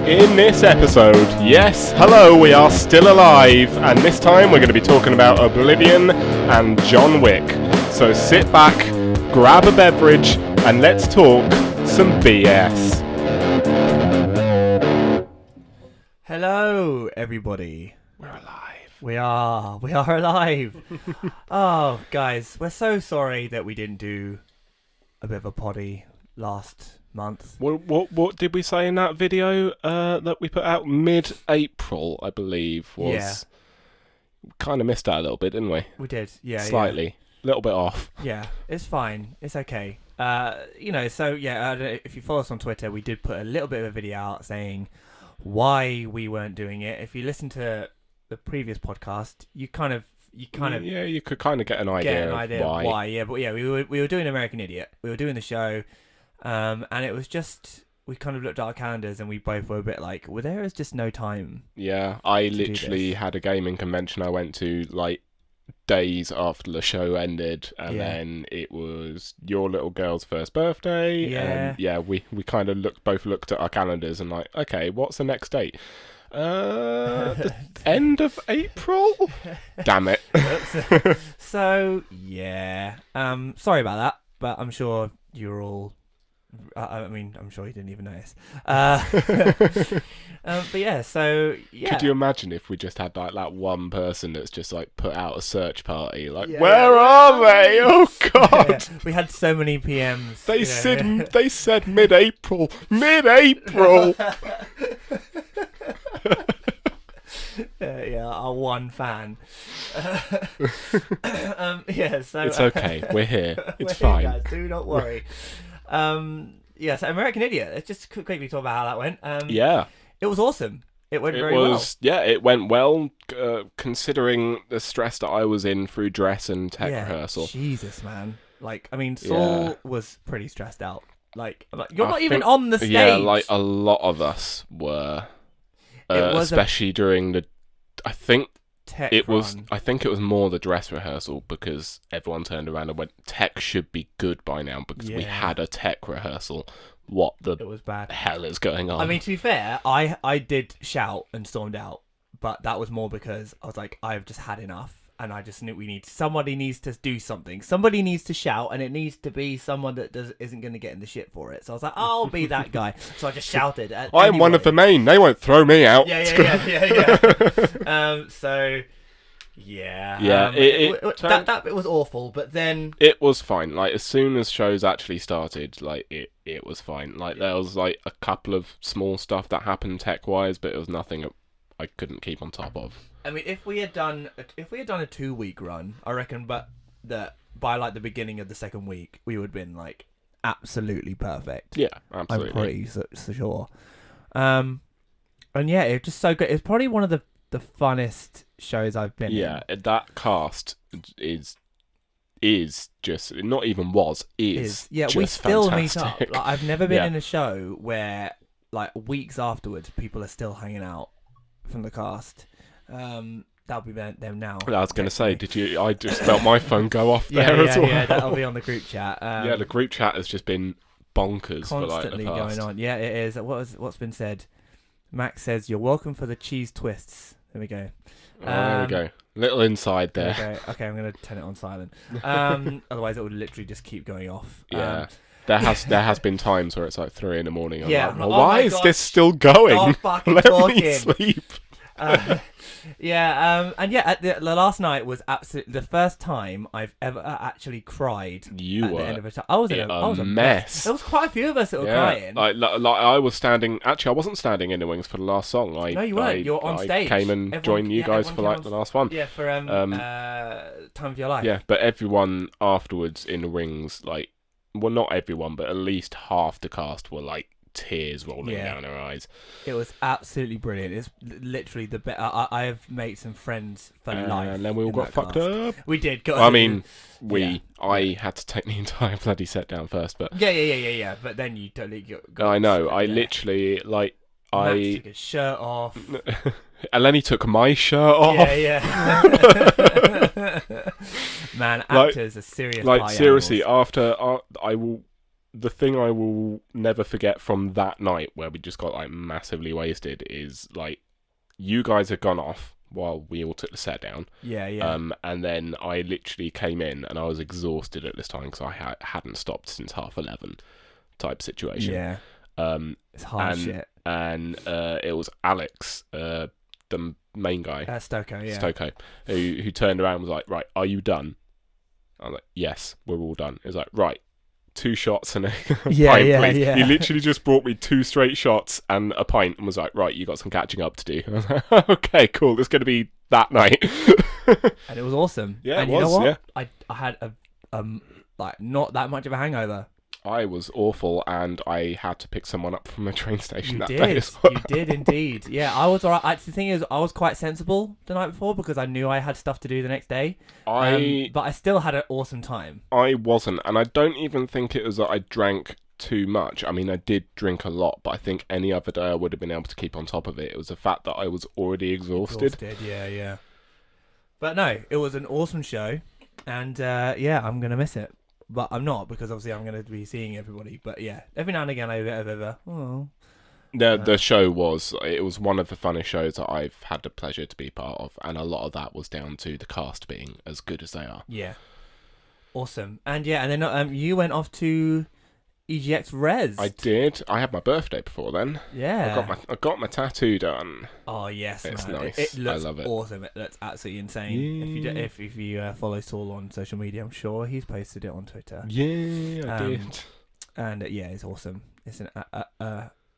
In this episode, yes, hello, we are still alive, and this time we're going to be talking about Oblivion and John Wick. So sit back, grab a beverage, and let's talk some BS. Hello, everybody. We're alive. We are alive. Oh, guys, we're so sorry that we didn't do a bit of a poddy last month. What did we say in that video that we put out mid-April, I believe, was... Yeah. Kind of missed out a little bit, didn't we? We did, yeah. Slightly. A little bit off. Yeah, it's fine. It's okay. If you follow us on Twitter, we did put a little bit of a video out saying why we weren't doing it. If you listen to the previous podcast, you could kind of get an idea of why. Yeah, but yeah, we were doing American Idiot. We were doing the show, and it was just, we kind of looked at our calendars and we both were a bit like, well, there is just no time. Yeah, I literally had a gaming convention I went to like days after the show ended, and then it was your little girl's first birthday. And we kind of both looked at our calendars and like, okay, what's the next date? The end of April? Damn it. So yeah, sorry about that, but I'm sure you're all, I'm sure you didn't even notice. But yeah, so yeah. Could you imagine if we just had like that one person that's just like put out a search party, like, where are they? Oh God! Yeah, we had so many PMs. They said mid-April. Our one fan. So it's okay. We're here. It's we're fine. Here, guys. Do not worry. So American Idiot. Let's just quickly talk about how that went. It was awesome. It went very well. Yeah, it went well, considering the stress that I was in through dress and tech rehearsal. Jesus, man. Saul was pretty stressed out. You're not even on the stage. Yeah, like a lot of us were. Especially during the, I think it was more the dress rehearsal, because everyone turned around and went, tech should be good by now, because we had a tech rehearsal. What the it was bad. hell is going on? I mean, to be fair, I did shout and stormed out, but that was more because I was like, I've just had enough. And I just knew somebody needs to do something. Somebody needs to shout, and it needs to be someone that isn't going to get in the shit for it. So I was like, I'll be that guy. So I just shouted. I'm one of the main. They won't throw me out. Yeah. It was awful, but then it was fine. Like, as soon as shows actually started, like it was fine. Like, there was like a couple of small stuff that happened tech wise, but it was nothing I couldn't keep on top of. I mean, if we had done a 2-week run, I reckon, but that by like the beginning of the second week, we would have been like absolutely perfect. Yeah, absolutely. I'm pretty sure. And yeah, it was just so good. It's probably one of the funnest shows I've been in. Yeah, that cast is just not even was is. Yeah, just we still fantastic. meet up. Like, I've never been in a show where like weeks afterwards people are still hanging out from the cast. That'll be them now. I was going to say, did you? I just felt my phone go off there as well. Yeah, that'll be on the group chat. The group chat has just been bonkers constantly for like the past. going on. Yeah, it is. What's been said? Max says, "You're welcome for the cheese twists." There we go. There we go. Little inside there. Okay, I'm going to turn it on silent. Otherwise, it would literally just keep going off. Yeah. There has been times where it's like 3 a.m. I'm like, oh why is this still going? Let me sleep. And the last night was absolutely the first time I've ever actually cried. You were at the end of a time. I was a mess. There was quite a few of us that were crying. Like I was standing. Actually, I wasn't standing in the wings for the last song. No, you weren't. You were on stage. I came and joined you guys for like the last one. Yeah, for Time of Your Life. Yeah, but everyone afterwards in the wings, like, well, not everyone, but at least half the cast were like tears rolling down her eyes. It was absolutely brilliant. It's literally the best. I have made some friends for life. And then we all got fucked up. We did. I had to take the entire bloody set down first, but yeah. But then you totally got I know. I literally like Max took his shirt off. Eleni took my shirt off. Yeah. Man, actors are serious. Like seriously, after I will the thing I will never forget from that night where we just got like massively wasted is like you guys had gone off while we all took the set down. Yeah. And then I literally came in and I was exhausted at this time because I hadn't stopped since 11:30 type situation. Yeah. It's hard shit. And it was Alex, the main guy, Stoko, who turned around and was like, "Right, are you done?" I was like, "Yes, we're all done." It was like, "Right, 2 shots and a pint, please." Yeah. He literally just brought me 2 straight shots and a pint and was like, "Right, you got some catching up to do." I was like, "Okay, cool. It's going to be that night." And it was awesome. Yeah, and it was. You know what? Yeah. I had a like not that much of a hangover. I was awful, and I had to pick someone up from a train station You day as well. You did indeed. Yeah, I was alright. The thing is, I was quite sensible the night before because I knew I had stuff to do the next day. But I still had an awesome time. I wasn't, and I don't even think it was that I drank too much. I mean, I did drink a lot, but I think any other day I would have been able to keep on top of it. It was the fact that I was already exhausted. Yeah. But no, it was an awesome show, and I'm gonna miss it. But I'm not, because obviously I'm going to be seeing everybody. But yeah, every now and again I get over. Oh. The show was one of the funnest shows that I've had the pleasure to be part of, and a lot of that was down to the cast being as good as they are. Yeah, awesome. And then you went off to EGX Res. I did. I had my birthday before then. Yeah. I got my tattoo done. Oh yes, it's man. Nice. It looks I love it. Awesome. It looks absolutely insane. Yeah. If you follow Saul on social media, I'm sure he's posted it on Twitter. Yeah, I did. And it's awesome. It's an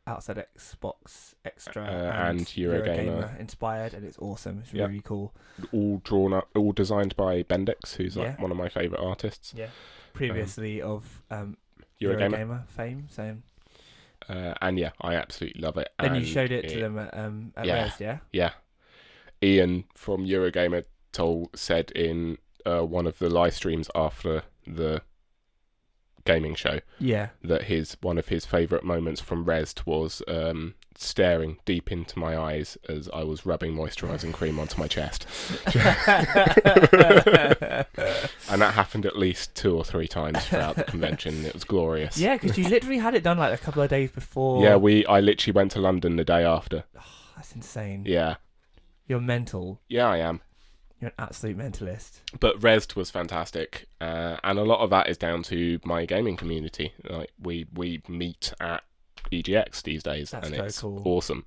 outside Xbox extra and Eurogamer inspired, and it's awesome. It's really cool. All drawn up, all designed by Bendix, who's like one of my favourite artists. Yeah. Previously of Eurogamer fame, same. And yeah, I absolutely love it. And you showed it to them at Res, yeah? Yeah. Ian from Eurogamer said in one of the live streams after the gaming show that one of his favourite moments from Res was staring deep into my eyes as I was rubbing moisturising cream onto my chest. And that happened at least 2 or 3 times throughout the convention. It was glorious. Yeah, because you literally had it done like a couple of days before. Yeah, I literally went to London the day after. Oh, that's insane. Yeah. You're mental. Yeah, I am. You're an absolute mentalist. But Res was fantastic, and a lot of that is down to my gaming community. Like we meet at EGX these days, and it's cool. Awesome.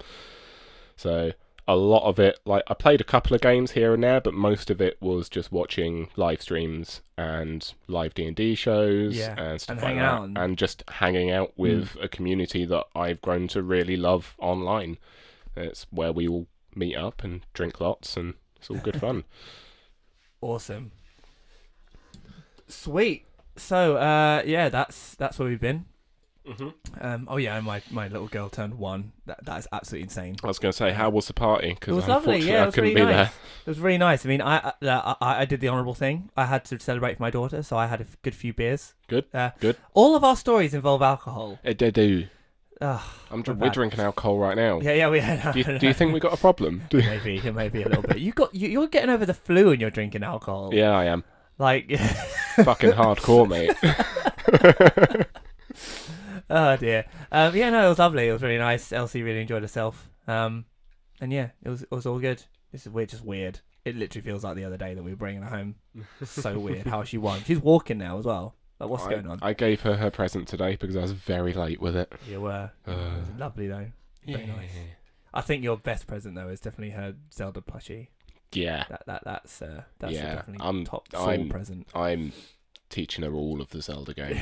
So a lot of it, like I played a couple of games here and there, but most of it was just watching live streams and live D&D shows and stuff like that, and just hanging out with a community that I've grown to really love online. It's where we all meet up and drink lots, and it's all good fun. Awesome. Sweet. So that's where we've been. And my little girl turned 1. That is absolutely insane. I was going to say, how was the party? It was lovely. Yeah, it was really nice. It was really nice. I mean, I did the honourable thing. I had to celebrate for my daughter, so I had a good few beers. Good. Good. All of our stories involve alcohol. They do. We're drinking alcohol right now. Yeah, we are. Do you think we got a problem? Maybe a little bit. You're getting over the flu and you're drinking alcohol. Yeah, I am. Like fucking hardcore, mate. Oh dear. It was lovely. It was really nice. Elsie really enjoyed herself. And yeah, it was all good. This is weird, just weird. It literally feels like the other day that we were bringing her home. So weird how she won. She's walking now as well. Like, what's going on? I gave her present today because I was very late with it. You were. It was lovely though. Very nice. I think your best present though is definitely her Zelda plushie. Yeah. That's definitely top present. I'm teaching her all of the Zelda games.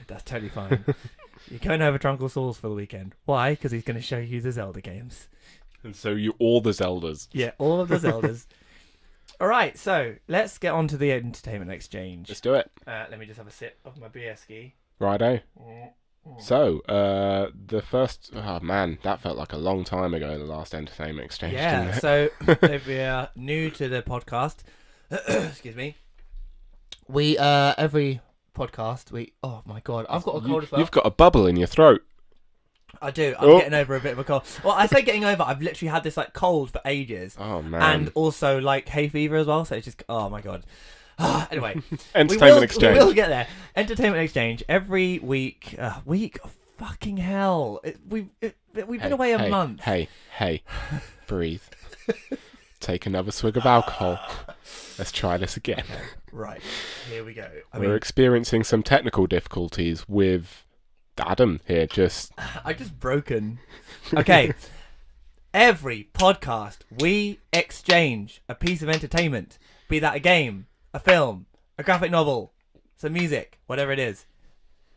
That's totally fine. You're going over to Uncle Saul's for the weekend. Why? Because he's going to show you the Zelda games. And so all the Zeldas. Yeah, all of the Zeldas. All right, so let's get on to the entertainment exchange. Let's do it. Let me just have a sip of my beer ski. Righto. So, the first... Oh, man, that felt like a long time ago, the last entertainment exchange, didn't it? So if you're new to the podcast... excuse me. We, every podcast, oh my God, I've got a cold as well. You've got a bubble in your throat. I do. I'm getting over a bit of a cold. Well, I say getting over. I've literally had this like cold for ages. Oh man. And also like hay fever as well. So it's just, oh my God. Anyway, Entertainment Exchange. We will get there. Entertainment Exchange every week. Fucking hell! We've been away a month. Hey, breathe. Take another swig of alcohol. Let's try this again. Right, here we go. We're experiencing some technical difficulties with Adam here. I just broken. Okay. Every podcast, we exchange a piece of entertainment, be that a game, a film, a graphic novel, some music, whatever it is.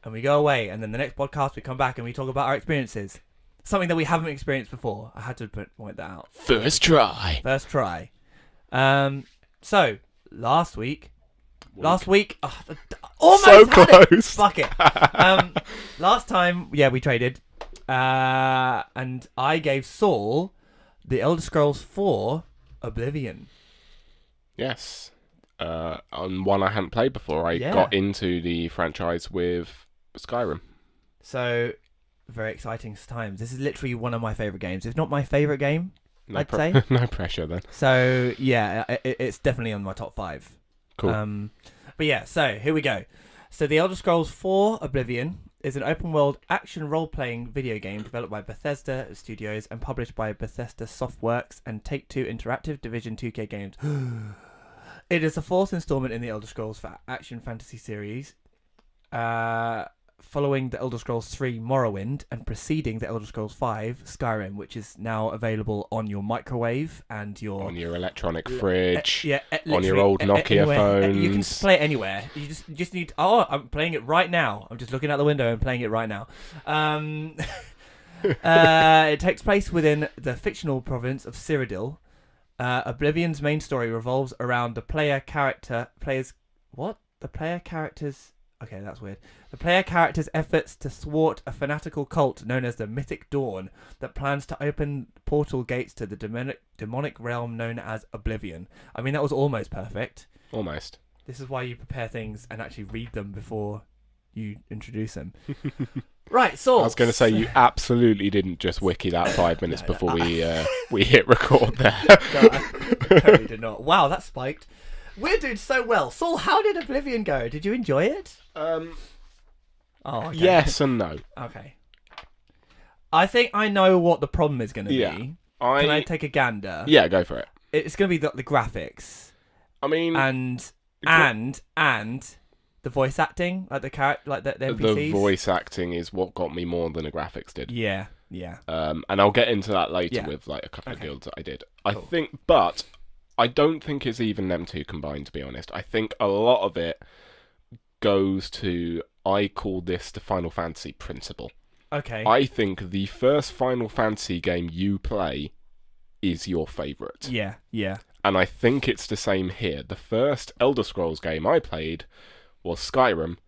And we go away, and then the next podcast we come back and we talk about our experiences. Something that we haven't experienced before. I had to point that out. First try. So, last week, almost so close. It. Fuck it. Last time, we traded. And I gave Saul the Elder Scrolls 4 Oblivion. Yes. On one I hadn't played before. I got into the franchise with Skyrim. So, very exciting times. This is literally one of my favourite games. If not my favourite game, I'd say. No pressure then. So, it's definitely on my top 5. Cool. But so here we go. So, the Elder Scrolls 4 Oblivion is an open-world action role-playing video game developed by Bethesda Studios and published by Bethesda Softworks and Take-Two Interactive Division 2K Games. It is the 4th installment in the Elder Scrolls action fantasy series, following the Elder Scrolls 3 Morrowind and preceding the Elder Scrolls 5 Skyrim, which is now available on your microwave and on your electronic fridge, on your literally old Nokia anywhere. phones. You can just play it anywhere. You just need. Oh, I'm playing it right now. I'm just looking out the window and playing it right now. It takes place within the fictional province of Cyrodiil. Oblivion's main story revolves around the player character's. Okay, that's weird. The player character's efforts to thwart a fanatical cult known as the Mythic Dawn that plans to open portal gates to the demonic realm known as Oblivion. I mean, that was almost perfect. Almost. This is why you prepare things and actually read them before you introduce them. Right, Saul. I was going to say, you absolutely didn't just wiki that 5 minutes before we hit record there. No, I totally did not. Wow, that spiked. We're doing so well. Saul, how did Oblivion go? Did you enjoy it? Okay. Yes and no. Okay. I think I know what the problem is going to be. Can I take a gander? Yeah, go for it. It's going to be the graphics. I mean... And the voice acting, like the NPCs. The voice acting is what got me more than the graphics did. Yeah. And I'll get into that later with like a couple of guilds that I did. Cool. I don't think it's even them two combined, to be honest. I think a lot of it goes to, I call this the Final Fantasy principle. Okay. I think the first Final Fantasy game you play is your favourite. Yeah. And I think it's the same here. The first Elder Scrolls game I played was Skyrim,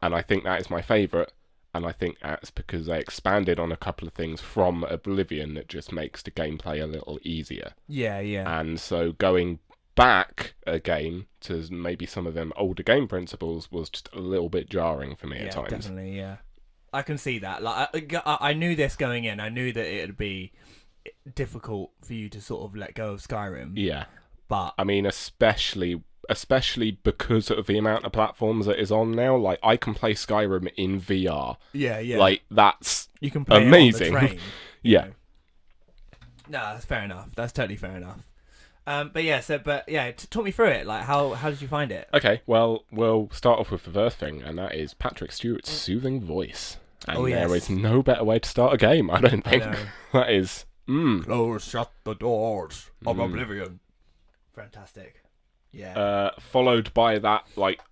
and I think that is my favourite. And I think that's because they expanded on a couple of things from Oblivion that just makes the gameplay a little easier. Yeah. And so going back again to maybe some of them older game principles was just a little bit jarring for me at times. Definitely, yeah. I can see that. Like, I knew this going in. I knew that it would be difficult for you to sort of let go of Skyrim. Yeah. But I mean, especially because of the amount of platforms that is on now. Like, I can play Skyrim in VR. Yeah. Like, that's you can play amazing. It on the train, yeah. No, that's fair enough. That's totally fair enough. Talk me through it. Like, how did you find it? Okay, well, we'll start off with the first thing, and that is Patrick Stewart's soothing voice. And there is no better way to start a game, I don't think. That is... shut the doors of Oblivion. Fantastic. Yeah. Followed by that, like,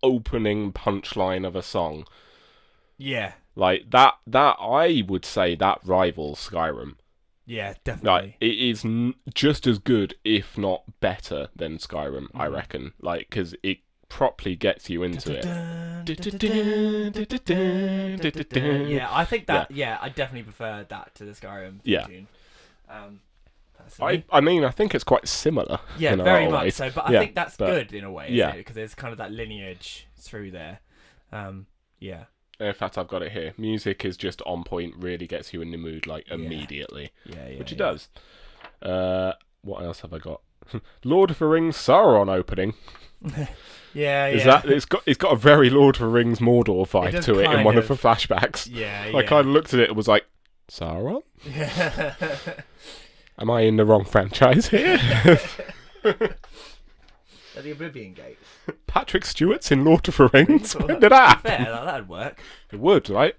opening punchline of a song. Yeah. Like, that I would say that rivals Skyrim. Yeah, definitely. Like, it is just as good, if not better, than Skyrim, I reckon. Like, because it properly gets you into it. Yeah, I think that. Yeah, I definitely prefer that to the Skyrim tune. I mean, I think it's quite similar. Yeah, very much so. But I think that's good in a way, yeah, because there's kind of that lineage through there. Yeah. In fact, I've got it here. Music is just on point, really gets you in the mood, like, immediately. Yeah. Which it does. What else have I got? Lord of the Rings Sauron opening. Yeah, Is that it's got a very Lord of the Rings Mordor vibe to it in one of the flashbacks. Yeah, I kind of looked at it and was like, Sauron? Yeah. Am I in the wrong franchise here? At the Oblivion Gate. Patrick Stewart's in Lord of the Rings? When did that happen? Fair, that'd work. It would, right?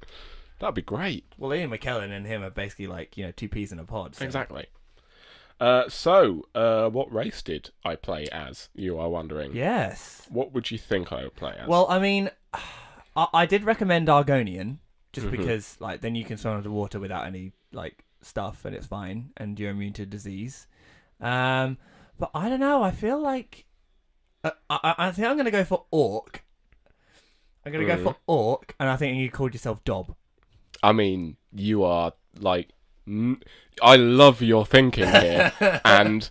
That'd be great. Well, Ian McKellen and him are basically like, two peas in a pod. So. Exactly. What race did I play as, you are wondering? Yes. What would you think I would play as? Well, I mean, I did recommend Argonian, just because, like, then you can swim underwater without any, like, stuff, and it's fine, and you're immune to disease. But I don't know, I feel like... I think I'm going to go for Orc. I'm going to go for Orc, and I think you called yourself Dob. I mean, you are, like... I love your thinking here, and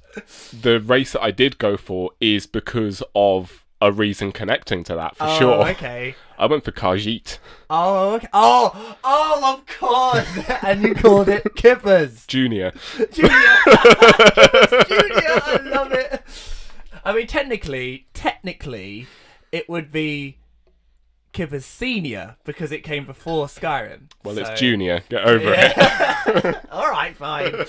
the race that I did go for is because of a reason connecting to that, for sure. Okay. I went for Khajiit. Oh, okay. Oh, of course! And you called it Kippers. Junior. Junior, I love it. I mean, technically, it would be Kippers Senior because it came before Skyrim. Well, it's Junior. Get over it. All right, fine.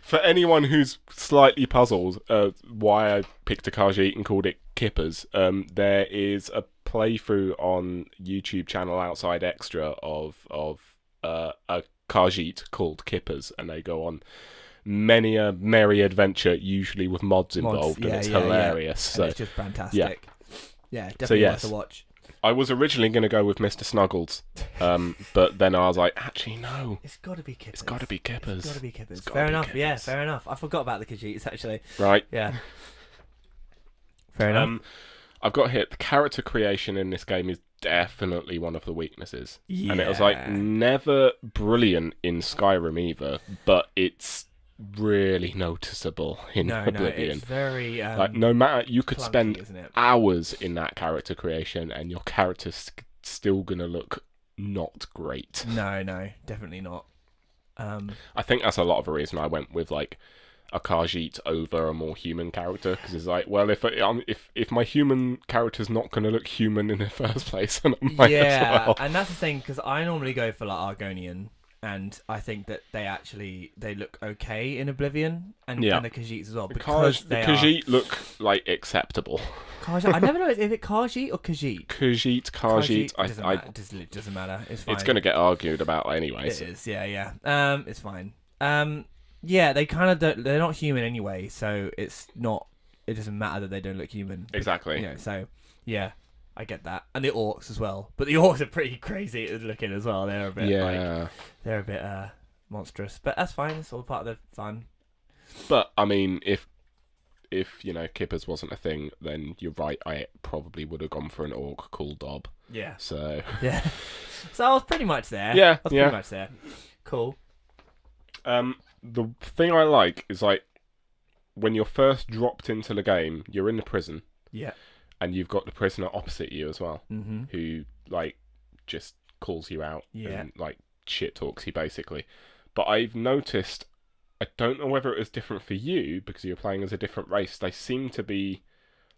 For anyone who's slightly puzzled why I picked a Khajiit and called it Kippers, there is a playthrough on YouTube channel Outside Extra of a Khajiit called Kippers, and they go on many a merry adventure, usually with mods involved, and it's hilarious. Yeah. And it's just fantastic. Yeah, definitely worth a watch. I was originally going to go with Mr. Snuggles, but then I was like, actually, no. It's got to be Kippers. It's got to be Kippers. Fair enough. Kippers. Yeah, fair enough. I forgot about the Khajiits, actually. Right. Yeah. Fair enough. I've got here, the character creation in this game is definitely one of the weaknesses. Yeah. And it was like never brilliant in Skyrim either, but it's really noticeable in Oblivion. No, it's very like no matter, you could clunky, spend hours in that character creation and your character's still gonna look not great. No, definitely not. I think that's a lot of the reason I went with like a Khajiit over a more human character, because it's like, well, if my human character's not gonna look human in the first place, then I might as well. And that's the thing, because I normally go for like Argonian. And I think that they look okay in Oblivion and the Khajiits as well, because the Khajiit look like acceptable. Khajiit, I never know if it's Khajiit or Khajiit. Khajiit. It doesn't matter. It's fine. It's going to get argued about anyway. It is. Yeah. It's fine. Yeah, they kind of don't. They're not human anyway, so it's not. It doesn't matter that they don't look human. Exactly. So yeah. I get that, and the orcs as well. But the orcs are pretty crazy looking as well. They're a bit, monstrous. But that's fine. It's all part of the fun. But I mean, if Kippers wasn't a thing, then you're right. I probably would have gone for an orc called Dob. Yeah. So yeah. So I was pretty much there. Yeah. Pretty much there. Cool. The thing I like is like when you're first dropped into the game, you're in the prison. Yeah. And you've got the prisoner opposite you as well, who like just calls you out and like shit talks you basically. But I've noticed, I don't know whether it was different for you because you're playing as a different race. They seem to be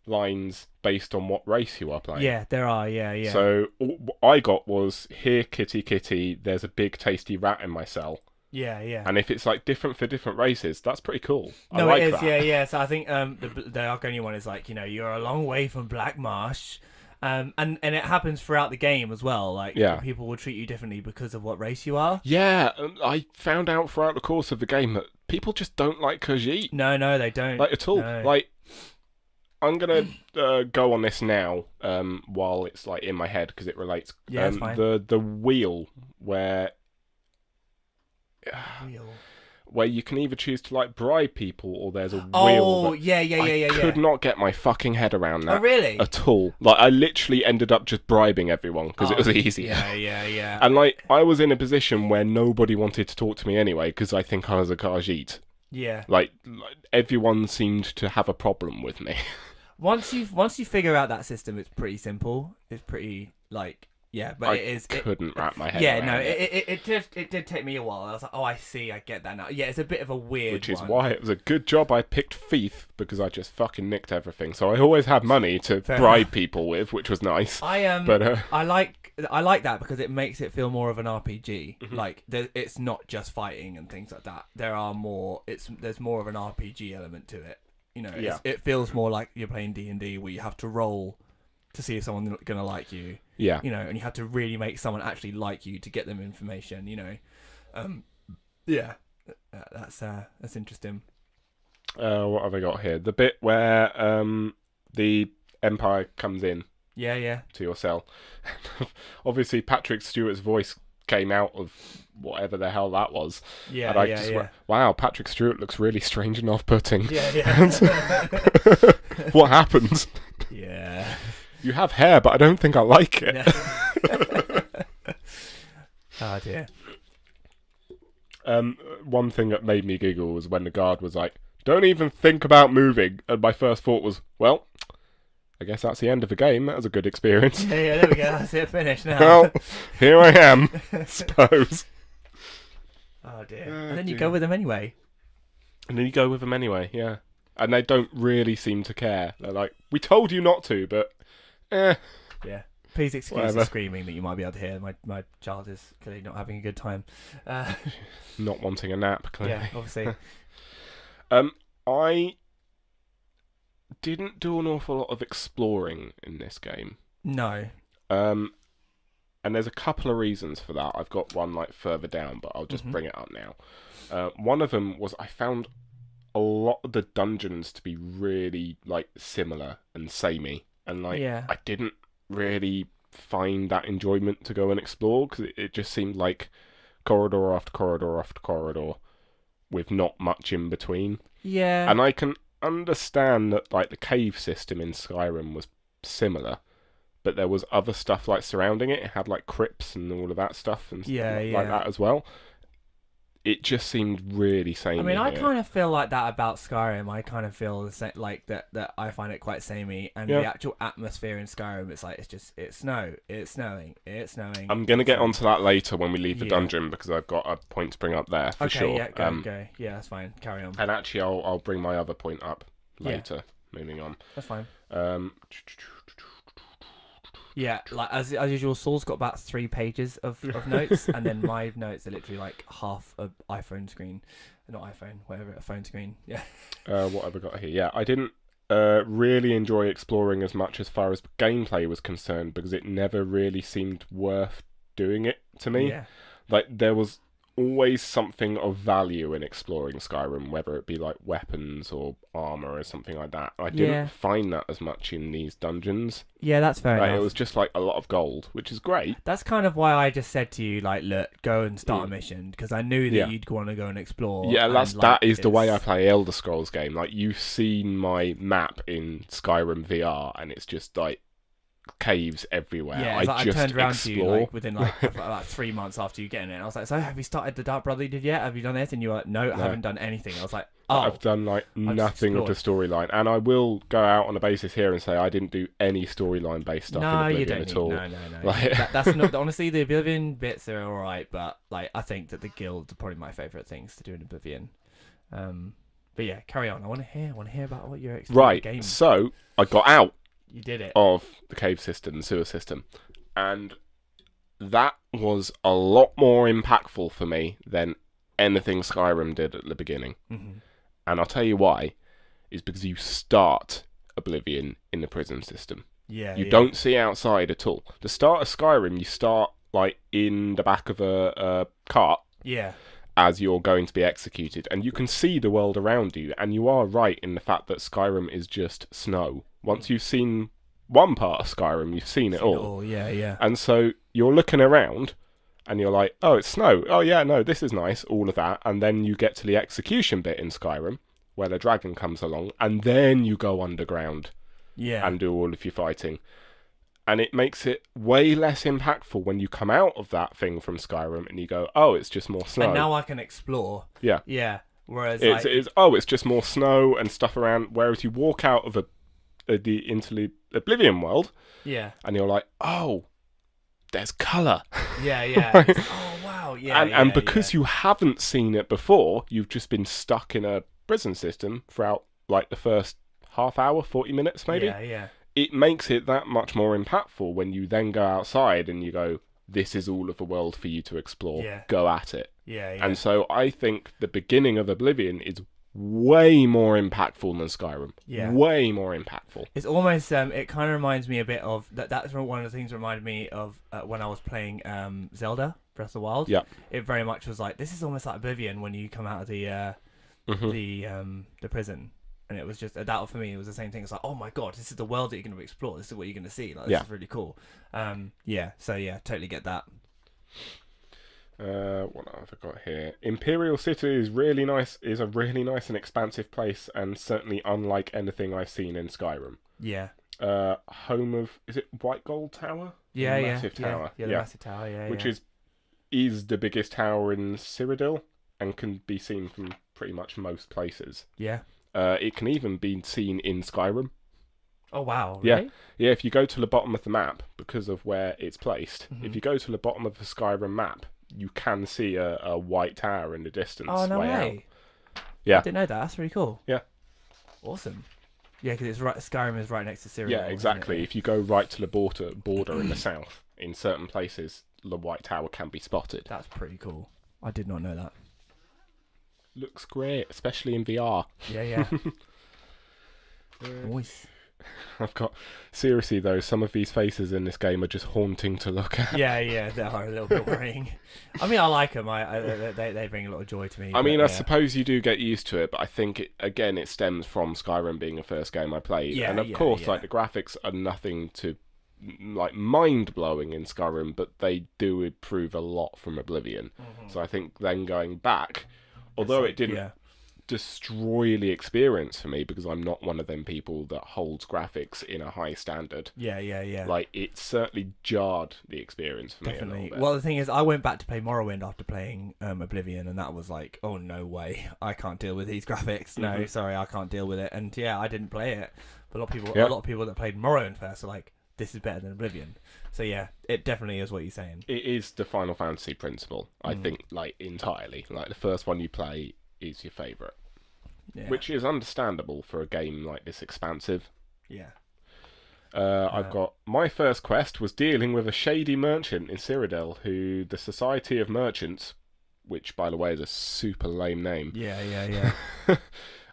lines based on what race you are playing. Yeah, there are. Yeah. So what I got was, "Here, kitty, kitty. There's a big tasty rat in my cell." Yeah. And if it's like different for different races, that's pretty cool. No, I like it is. that. Yeah. So I think the Argonian one is like, you're a long way from Black Marsh, and it happens throughout the game as well. Like people will treat you differently because of what race you are. Yeah, I found out throughout the course of the game that people just don't like Khajiit. No, they don't. Like at all. No. Like I'm gonna go on this now while it's like in my head because it relates. Yeah, it's fine. The wheel where you can either choose to like bribe people or there's a wheel. Oh, yeah. I could not get my fucking head around that. Oh, really? At all. Like I literally ended up just bribing everyone because it was easier. Yeah. And like I was in a position where nobody wanted to talk to me anyway because I think I was a Khajiit. Yeah. Like everyone seemed to have a problem with me. Once you figure out that system, it's pretty simple. It's pretty like Yeah, but I couldn't wrap my head around it did take me a while. I was like, oh, I see, I get that now. Yeah, it's a bit of a weird Which is one. why it was a good job I picked Thief, because I just fucking nicked everything. So I always had money to bribe people with, which was nice. I like that because it makes it feel more of an RPG. Mm-hmm. Like it's not just fighting and things like that. There's more of an RPG element to it. You know, it feels more like you're playing D&D where you have to roll to see if someone's gonna like you. Yeah. You know, and you have to really make someone actually like you to get them information. You know, that's interesting. What have I got here? The bit where the Empire comes in. Yeah. To your cell. Obviously, Patrick Stewart's voice came out of whatever the hell that was. Yeah, and I just went, wow, Patrick Stewart looks really strange and off-putting. Yeah. What happens? Yeah. You have hair, but I don't think I like it. Oh dear. One thing that made me giggle was when the guard was like, "Don't even think about moving," and my first thought was, well, I guess that's the end of the game. That was a good experience. Yeah, there we go. That's it, finished now. Well, here I am, suppose. Oh dear. And then you go with them anyway. Yeah. And they don't really seem to care. They're like, we told you not to, but Yeah. Please excuse Whatever. the screaming that you might be able to hear. My child is clearly not having a good time. Not wanting a nap, clearly. Yeah, obviously. I didn't do an awful lot of exploring in this game. No. And there's a couple of reasons for that. I've got one like further down, but I'll just bring it up now. One of them was I found a lot of the dungeons to be really like similar and samey, and like I didn't really find that enjoyment to go and explore because it just seemed like corridor after corridor after corridor with not much in between. Yeah. And I can understand that like the cave system in Skyrim was similar, but there was other stuff like surrounding it. It had like crypts and all of that stuff and like that as well. It just seemed really samey. I mean, I here. kind of feel like that about Skyrim. I kind of feel the same, like that I find it quite samey, and the actual atmosphere in Skyrim, it's like it's snowing. I'm gonna get onto that later when we leave the dungeon because I've got a point to bring up there for sure. Okay, go. Yeah, that's fine. Carry on. And actually, I'll bring my other point up later. Moving on. That's fine. Yeah, like as usual, Saul's got about 3 pages of notes, and then my notes are literally like half an iPhone screen, not iPhone, whatever, a phone screen. Yeah. What have I got here? Yeah, I didn't really enjoy exploring as much as far as gameplay was concerned because it never really seemed worth doing it to me. Yeah. Like there was always something of value in exploring Skyrim, whether it be like weapons or armor or something like that. I didn't find that as much in these dungeons. Yeah, that's fair enough. It was just like a lot of gold, which is great. That's kind of why I just said to you, like, look, go and start a mission, because I knew that you'd want to go and explore. Yeah, that is the way I play Elder Scrolls game. Like, you've seen my map in Skyrim VR, and it's just like caves everywhere. Yeah, I just turned around explore. to you like within like about 3 months after you getting it, and I was like, "So have you started the Dark Brotherhood yet? Have you done this?" And you were like, "No, I haven't done anything." I was like, "Oh, I've done like nothing of the storyline," and I will go out on a basis here and say I didn't do any storyline based stuff in Oblivion at all. No. Like, that's not honestly the Oblivion bits are all right, but like I think that the guilds are probably my favourite things to do in Oblivion. But yeah, carry on. I want to hear about what you're exploring. Right. So I got out. You did it. Of the cave system, the sewer system. And that was a lot more impactful for me than anything Skyrim did at the beginning. Mm-hmm. And I'll tell you why. Is because you start Oblivion in the prison system. Yeah. You don't see outside at all. The start of Skyrim, you start like in the back of a cart. Yeah. As you're going to be executed. And you can see the world around you. And you are right in the fact that Skyrim is just snow. Once you've seen one part of Skyrim, you've seen it all. Yeah. And so you're looking around and you're like, oh, it's snow. Oh, yeah, no, this is nice, all of that. And then you get to the execution bit in Skyrim where the dragon comes along and then you go underground and do all of your fighting. And it makes it way less impactful when you come out of that thing from Skyrim and you go, oh, it's just more snow. And now I can explore. Yeah. Yeah. Whereas it's just more snow and stuff around. Whereas you walk out of into the Oblivion world, and you're like, oh, there's colour. Yeah, yeah. Oh wow, yeah. And because you haven't seen it before, you've just been stuck in a prison system throughout like the first half hour, 40 minutes maybe. Yeah, yeah. It makes it that much more impactful when you then go outside and you go, this is all of the world for you to explore. Yeah. Go at it. Yeah, yeah. And so I think the beginning of Oblivion is way more impactful than Skyrim. Yeah. Way more impactful. It's almost, it kind of reminds me a bit of, that's one of the things that reminded me of when I was playing Zelda, Breath of the Wild. Yeah. It very much was like, this is almost like Oblivion when you come out of the prison. And it was just, that for me, it was the same thing. It's like, oh my god, this is the world that you're going to explore. This is what you're going to see. Like, this is really cool. So totally get that. What have I got here? Imperial City is really nice. Is a really nice and expansive place, and certainly unlike anything I've seen in Skyrim. Yeah. Home of, is it White Gold Tower? Yeah, Massive tower. Yeah, the massive tower. Yeah, which is the biggest tower in Cyrodiil and can be seen from pretty much most places. Yeah. It can even be seen in Skyrim. Oh wow! Really? Yeah. If you go to the bottom of the map, because of where it's placed, Mm-hmm. if you go to the bottom of the Skyrim map, you can see a white tower in the distance. Oh no way! Out. Yeah, I didn't know that. That's really cool. Yeah, awesome. Yeah, because it's right. Skyrim is right next to Cyrodiil. Yeah, exactly. If you go right to the border in the south, in certain places, the white tower can be spotted. That's pretty cool. I did not know that. Looks great, especially in VR. Yeah. Nice. I've got, seriously though, some of these faces in this game are just haunting to look at. Yeah, they are a little bit worrying. I mean, I like them. They bring a lot of joy to me. I mean, I suppose you do get used to it, but I think it stems from Skyrim being the first game I played, and of course, like the graphics are nothing to like mind blowing in Skyrim, but they do improve a lot from Oblivion. Mm-hmm. So I think then going back, although it didn't destroy the experience for me, because I'm not one of them people that holds graphics in a high standard. Yeah. Like, it certainly jarred the experience for me a little bit. Well, the thing is, I went back to play Morrowind after playing Oblivion, and that was like, oh no way, I can't deal with these graphics. No, sorry, I can't deal with it. And yeah, I didn't play it. But a lot of people that played Morrowind first are like, this is better than Oblivion. So yeah, it definitely is what you're saying. It is the Final Fantasy principle, I think, like, entirely. Like, the first one you play is your favourite. Yeah. Which is understandable for a game like this expansive. Yeah. I've got, my first quest was dealing with a shady merchant in Cyrodiil who the Society of Merchants, which by the way is a super lame name. Yeah.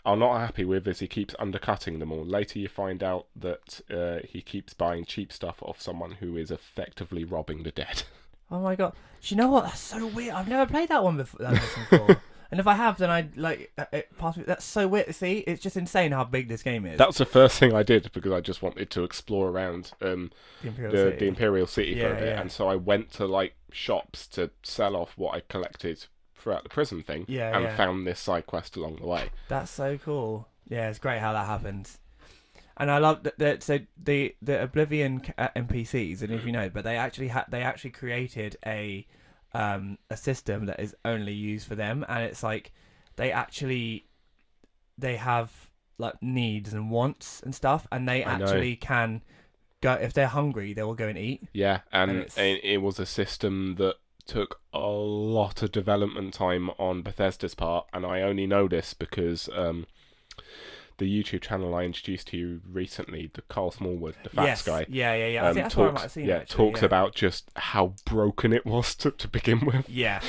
are not happy with, as he keeps undercutting them all. Later you find out that he keeps buying cheap stuff off someone who is effectively robbing the dead. Oh my god. Do you know what? That's so weird. I've never played that one before. And if I have, then I like it passed me. That's so weird. See, it's just insane how big this game is. That's the first thing I did, because I just wanted to explore around the Imperial City for a bit, and so I went to like shops to sell off what I collected throughout the prison thing, and found this side quest along the way. That's so cool. Yeah, it's great how that happens. And I love that. So the Oblivion NPCs, and if you know, but they actually created a system that is only used for them, and it's like they have like needs and wants and stuff, and they actually can go, if they're hungry, they will go and eat. Yeah, and it was a system that took a lot of development time on Bethesda's part, and I only know this because the YouTube channel I introduced to you recently, the Carl Smallwood, the Fats guy. Yeah. I think that's what I might have seen. Yeah, talks about just how broken it was to begin with. Yeah.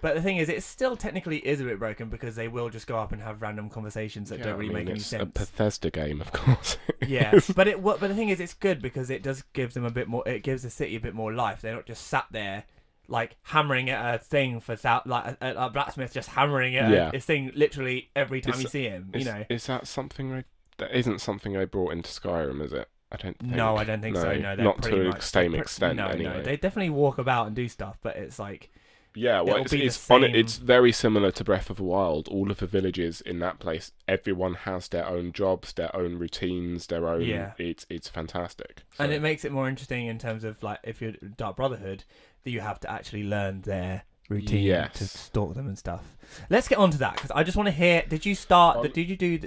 But the thing is, it still technically is a bit broken, because they will just go up and have random conversations that don't really make any sense. It's a Bethesda game, of course. Yeah, but the thing is, it's good because it does give them a bit more. It gives the city a bit more life. They're not just sat there like hammering at a thing for like a blacksmith just hammering at his thing literally every time you see him. Is that something that isn't something they brought into Skyrim? Is it? I don't think. No, I don't think so. No, not to the same extent. Anyway. No, they definitely walk about and do stuff, but it's like. Yeah, well, it's very similar to Breath of the Wild. All of the villages in that place, everyone has their own jobs, their own routines, their own. Yeah. It's fantastic. So. And it makes it more interesting in terms of like if you're Dark Brotherhood, that you have to actually learn their routine to stalk them and stuff. Let's get on to that, because I just want to hear. Did you start? Did you do?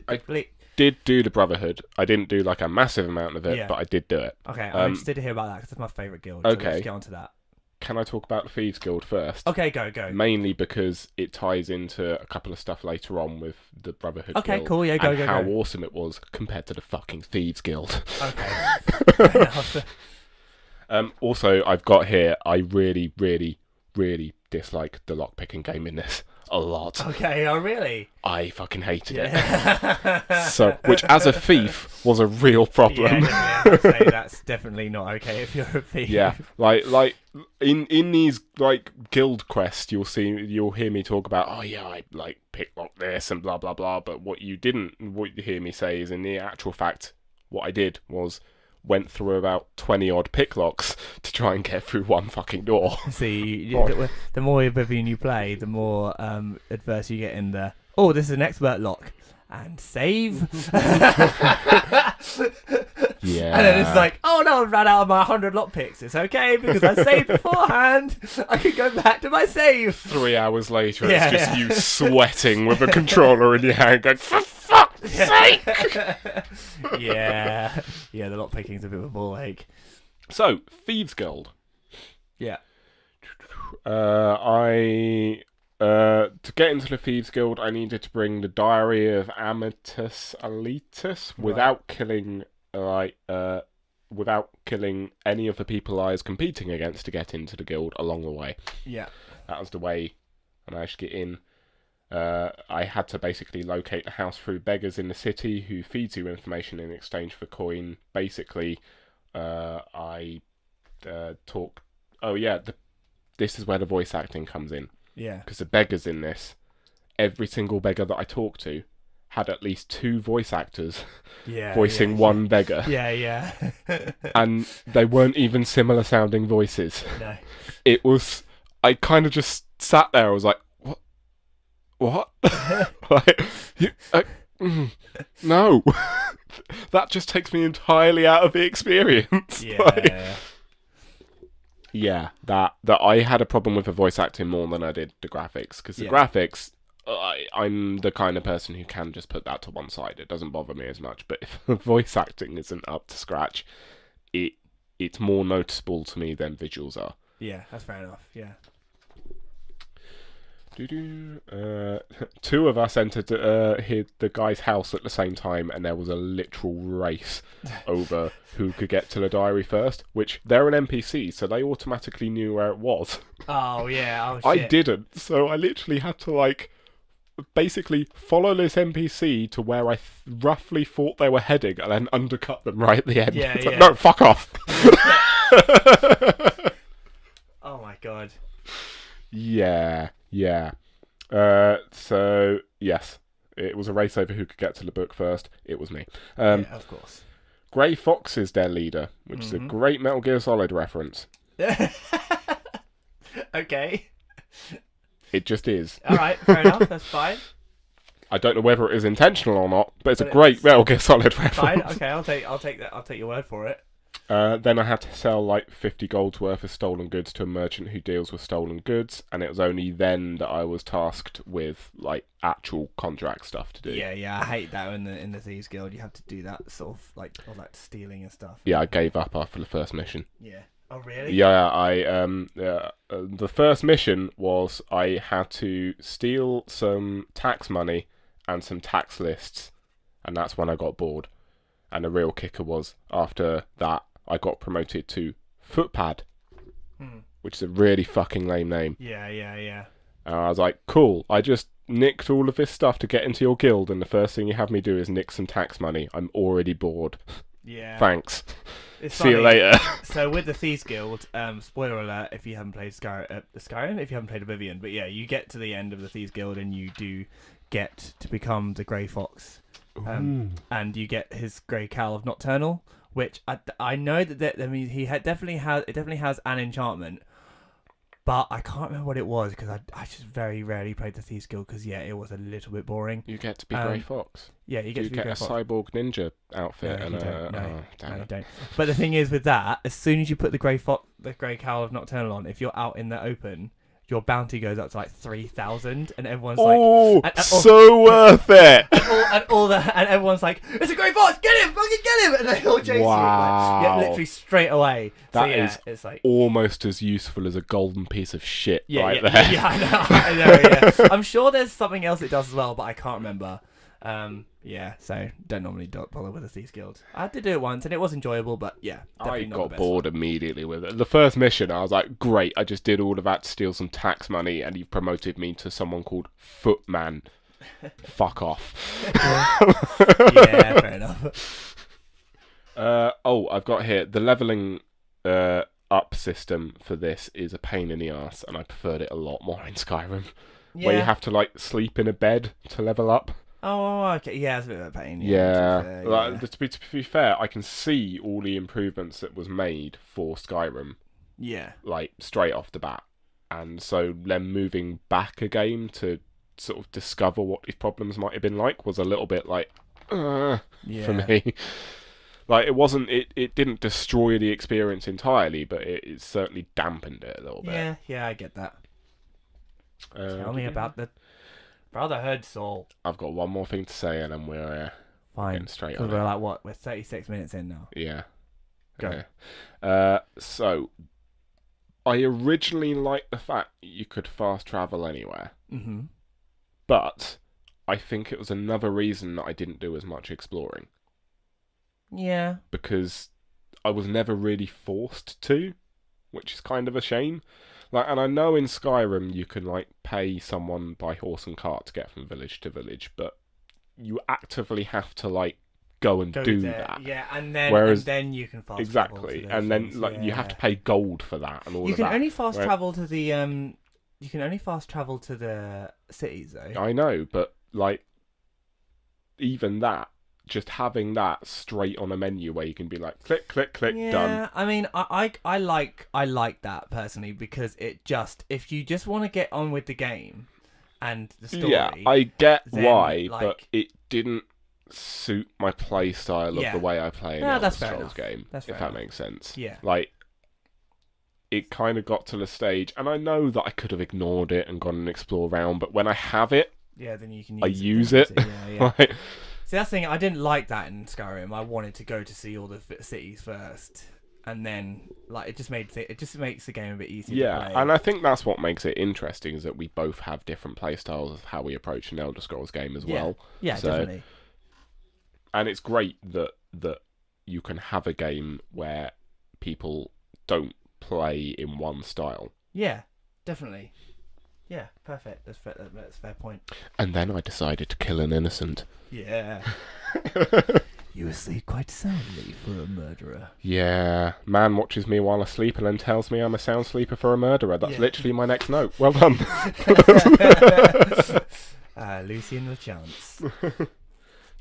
did do the Brotherhood. I didn't do like a massive amount of it, but I did do it. Okay, I'm interested to hear about that because it's my favourite guild. So let's get on to that. Can I talk about the Thieves Guild first? Okay, go. Mainly because it ties into a couple of stuff later on with the Brotherhood Guild. Okay, cool, yeah, go. How awesome it was compared to the fucking Thieves Guild. Okay. Also, I've got here, I really, really, really dislike the lockpicking game in this a lot. Okay, oh really? I fucking hated it. So, which as a thief was a real problem. Yeah, I'd say that's definitely not okay if you're a thief. Yeah, like in these like guild quests, you'll hear me talk about, oh yeah, I like picklock this and blah blah blah. But what you hear me say is, in the actual fact, what I did was went through about 20 odd picklocks to try and get through one fucking door. See, the more Oblivion you play, the more adverse you get in the, oh, this is an expert lock. And save. Yeah. And then it's like, oh no, I've ran out of my 100 lockpicks. It's okay because I saved beforehand. I can go back to my save. 3 hours later, it's just you sweating with a controller in your hand going, for fuck's sake! Yeah, the lockpicking's a bit of a ball ache. So, Thieves Guild. Yeah. To get into the Thieves Guild, I needed to bring the Diary of Amatus Alitus without killing any of the people I was competing against to get into the guild along the way. Yeah. That was the way I managed to get in. I had to basically locate the house through beggars in the city who feeds you information in exchange for coin. Basically, I talk... Oh yeah, this is where the voice acting comes in. Yeah. Because the beggars in this, every single beggar that I talked to had at least 2 voice actors voicing one beggar. Yeah. And they weren't even similar sounding voices. No. It was... I kind of just sat there. I was like, what? Like, no. That just takes me entirely out of the experience. Yeah. Yeah, that I had a problem with the voice acting more than I did the graphics, because the graphics, I'm the kind of person who can just put that to one side. It doesn't bother me as much, but if the voice acting isn't up to scratch, it's more noticeable to me than visuals are. Yeah, that's fair enough, yeah. 2 of us entered the guy's house at the same time, and there was a literal race over who could get to the diary first, which they're an NPC, so they automatically knew where it was. Oh, yeah. Oh, shit. I didn't, so I literally had to, like, basically follow this NPC to where I roughly thought they were heading, and then undercut them right at the end. Yeah, like, no, fuck off! Oh, my God. Yeah. So, yes, it was a race over who could get to the book first. It was me. Yeah, of course. Grey Fox is their leader, which is a great Metal Gear Solid reference. Okay. It just is. Alright, fair enough, that's fine. I don't know whether it is intentional or not, but it's a great Metal Gear Solid reference. Fine, okay, I'll take that. I'll take your word for it. Then I had to sell like 50 gold's worth of stolen goods to a merchant who deals with stolen goods, and it was only then that I was tasked with like actual contract stuff to do. Yeah, I hate that in the Thieves Guild. You have to do that sort of like all that stealing and stuff. Yeah, I gave up after the first mission. Yeah. Oh really? Yeah, the first mission was I had to steal some tax money and some tax lists, and that's when I got bored. And the real kicker was after that I got promoted to Footpad, which is a really fucking lame name. Yeah. And I was like, cool, I just nicked all of this stuff to get into your guild, and the first thing you have me do is nick some tax money. I'm already bored. Yeah. Thanks. See you later. So with the Thieves Guild, spoiler alert if you haven't played Skyrim, if you haven't played Oblivion, but yeah, you get to the end of the Thieves Guild and you do get to become the Grey Fox. And you get his Grey Cowl of Nocturnal, which I know that I mean it definitely has an enchantment, but I can't remember what it was because I just very rarely played the Thieves Guild because it was a little bit boring. You get to be Grey Fox. Yeah, you get to be Grey a Fox. cyborg ninja outfit. No, and you don't. But the thing is with that, as soon as you put the Grey Cowl of Nocturnal on, if you're out in the open, your bounty goes up to like 3,000, and everyone's so worth it. And everyone's like, it's a great boss, get him, fucking get him, and they all chase you. Like, literally straight away. That is it's like almost as useful as a golden piece of shit there. Yeah, I know. Yeah, I'm sure there's something else it does as well, but I can't remember. So don't normally bother with the Thieves Guild. I did do it once and it was enjoyable, but yeah, I got bored immediately with it. The first mission, I was like, great, I just did all of that to steal some tax money, and you've promoted me to someone called Footman. Fuck off. Yeah, fair enough. I've got here, the leveling up system for this is a pain in the ass, and I preferred it a lot more in Skyrim, where you have to like sleep in a bed to level up. Oh, okay. Yeah, it's a bit of a pain. To be fair, I can see all the improvements that was made for Skyrim. Yeah. Like, straight off the bat. And so then moving back a game to sort of discover what these problems might have been like was a little bit like, for me. Like, it didn't destroy the experience entirely, but it certainly dampened it a little bit. Yeah, I get that. Tell me about the Brotherhood, Saul. I've got one more thing to say, and then we're getting straight on. We're like, what? We're 36 minutes in now. Yeah. Go. So, I originally liked the fact that you could fast travel anywhere. Mm-hmm. But I think it was another reason that I didn't do as much exploring. Yeah. Because I was never really forced to, which is kind of a shame. Like, and I know in Skyrim you can like pay someone by horse and cart to get from village to village, but you actively have to like go do that. Yeah, and then you can fast travel to those and then things. like you have to pay gold for that and all of that. You can only fast travel to the You can only fast travel to the cities though. I know, but like even that. Just having that straight on a menu where you can be like click, click, click, done. Yeah, I mean, I like that personally because it just if you just want to get on with the game and the story. Yeah, I get why, but it didn't suit my play style of the way I play an Elder Scrolls game. If that makes sense. Yeah, like it kind of got to the stage, and I know that I could have ignored it and gone and explored around, but when I have it, then you can. Use it. Yeah. Like, see, that's the thing. I didn't like that in Skyrim. I wanted to go to see all the cities first, and then like it just makes the game a bit easier. To play. And I think that's what makes it interesting is that we both have different play styles of how we approach an Elder Scrolls game as well. Yeah, definitely. And it's great that you can have a game where people don't play in one style. Yeah, definitely. Yeah, perfect. That's a fair point. And then I decided to kill an innocent. Yeah. You sleep quite soundly for a murderer. Yeah. Man watches me while I sleep and then tells me I'm a sound sleeper for a murderer. That's literally my next note. Well done. Lucian LeChance.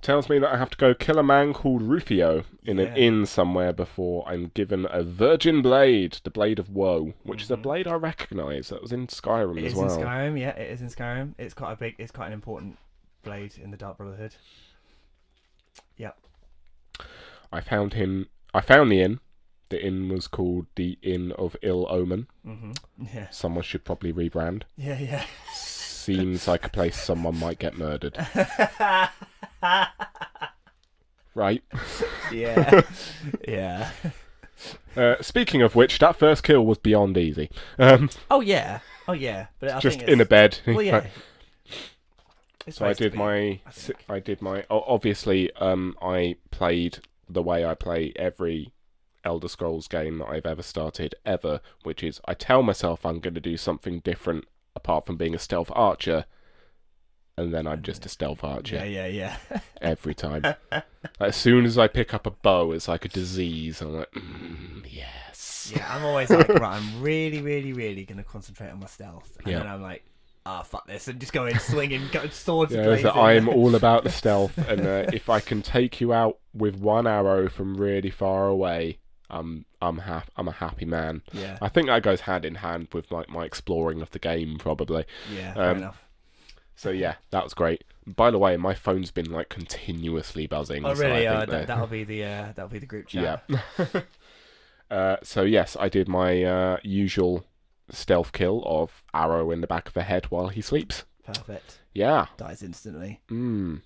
Tells me that I have to go kill a man called Rufio in an inn somewhere before I'm given a virgin blade, the Blade of Woe, which is a blade I recognise. That was in Skyrim as well. It is in Skyrim, yeah, it is in Skyrim. It's quite an important blade in the Dark Brotherhood. Yep. I found the inn. The inn was called the Inn of Ill Omen. Mm-hmm. Yeah. Someone should probably rebrand. Yeah. Seems like a place someone might get murdered. Right? Yeah. Yeah. Speaking of which, that first kill was beyond easy. Oh yeah. But I just think in a bed. Well, yeah. So I did my. Obviously, I played the way I play every Elder Scrolls game that I've ever started, ever, which is I tell myself I'm going to do something different apart from being a stealth archer, and then I'm just a stealth archer. Yeah. Every time. As soon as I pick up a bow, it's like a disease. I'm like, yes. Yeah, I'm always like, right, I'm really, really, really going to concentrate on my stealth. And then I'm like, fuck this, and just go in swinging, got swords blazing. I'm all about the stealth, and if I can take you out with one arrow from really far away, I'm a happy man. Yeah. I think that goes hand in hand with my exploring of the game, probably. Yeah, fair enough. So yeah, that was great. By the way, my phone's been like continuously buzzing. Oh really? So that'll be the group chat. Yeah. So yes, I did my usual stealth kill of arrow in the back of the head while he sleeps. Perfect. Yeah. Dies instantly. Mm.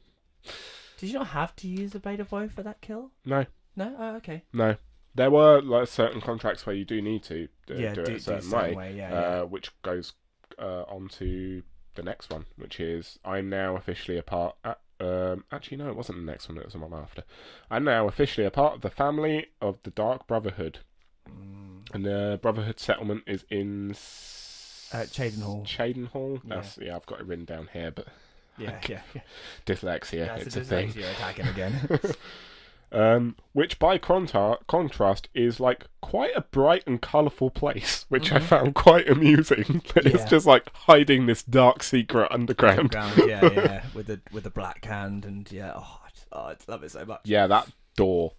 Did you not have to use a Blade of Woe for that kill? No. No? Oh, okay. No. There were like certain contracts where you do need to do it a certain way, which goes on to the next one, which is I'm now officially a part... actually, no, it wasn't the next one, it was the one after. I'm now officially a part of the family of the Dark Brotherhood. And the Brotherhood settlement is in... Chadenhall. Chadenhall? Yeah, I've got it written down here, but... Yeah. Dyslexia, it's a thing. Dyslexia attacking again. Which by contrast is like quite a bright and colourful place, which I found quite amusing. It's just like hiding this dark secret underground. Yeah, with the black hand and I love it so much. Yeah, that door.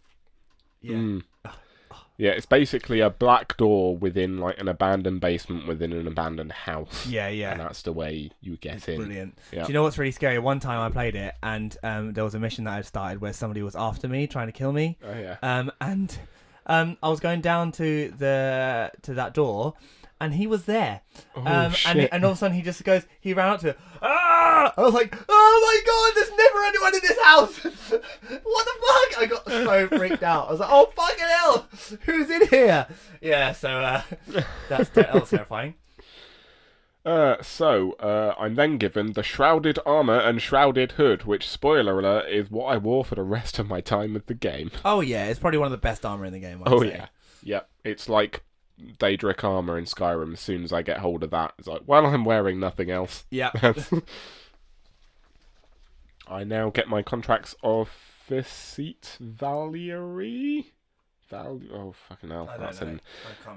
Yeah, it's basically a black door within like an abandoned basement within an abandoned house. Yeah. And that's the way you get in. Brilliant. Yeah. Do you know what's really scary? One time I played it and there was a mission that I started where somebody was after me, trying to kill me. Oh yeah. And I was going down to that door and he was there. Shit. And all of a sudden he ran up to it. Ah! I was like, oh my god, there's never anyone in this house! What the fuck? I got so freaked out. I was like, oh fucking hell! Who's in here? Yeah, so that was terrifying. I'm then given the shrouded armor and shrouded hood, which, spoiler alert, is what I wore for the rest of my time with the game. Oh yeah, it's probably one of the best armor in the game, I'd say. Yeah. It's like Daedric armor in Skyrim. As soon as I get hold of that, it's like, well, I'm wearing nothing else. Yeah. I now get my contracts of Vicete Valerie. Oh fucking hell!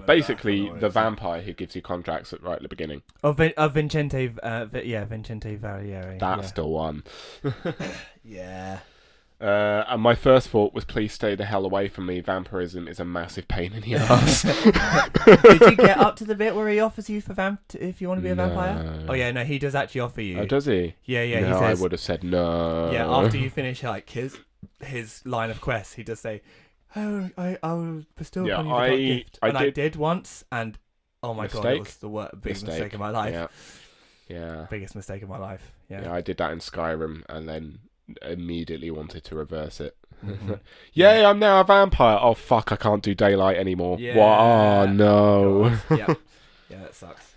Basically the vampire who gives you contracts right at the beginning. Vincente Valieri. That's the one. Yeah. And my first thought was, please stay the hell away from me. Vampirism is a massive pain in the ass. Did you get up to the bit where he offers you if you want to be a vampire? Oh yeah, no, he does actually offer you. Oh, does he? Yeah. No, he says, I would have said no. Yeah, after you finish like his line of quests, he does say, "Oh, I will bestow upon you the gift." I did once, and oh my god, it was the biggest mistake of my life. Yeah. Biggest mistake of my life. Yeah, I did that in Skyrim, and then immediately wanted to reverse it. Mm-hmm. Yay, I'm now a vampire. Oh fuck, I can't do daylight anymore. Yeah. What? Oh no. Yeah, that sucks.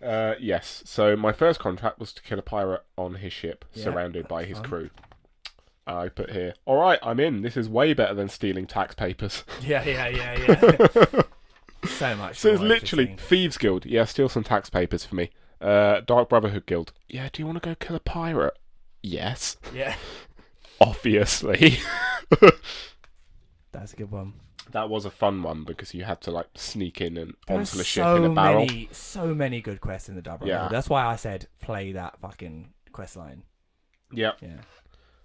Yes, so my first contract was to kill a pirate on his ship, surrounded by his crew. I put here, alright, I'm in. This is way better than stealing tax papers. Yeah. So much. So it's literally Thieves Guild. Yeah, steal some tax papers for me. Dark Brotherhood Guild. Yeah, do you want to go kill a pirate? Yes. Yeah. Obviously. That's a good one. That was a fun one because you had to like sneak in and onto the ship in a barrel. So many good quests in the Dark Brotherhood. That's why I said play that fucking quest line. Yeah.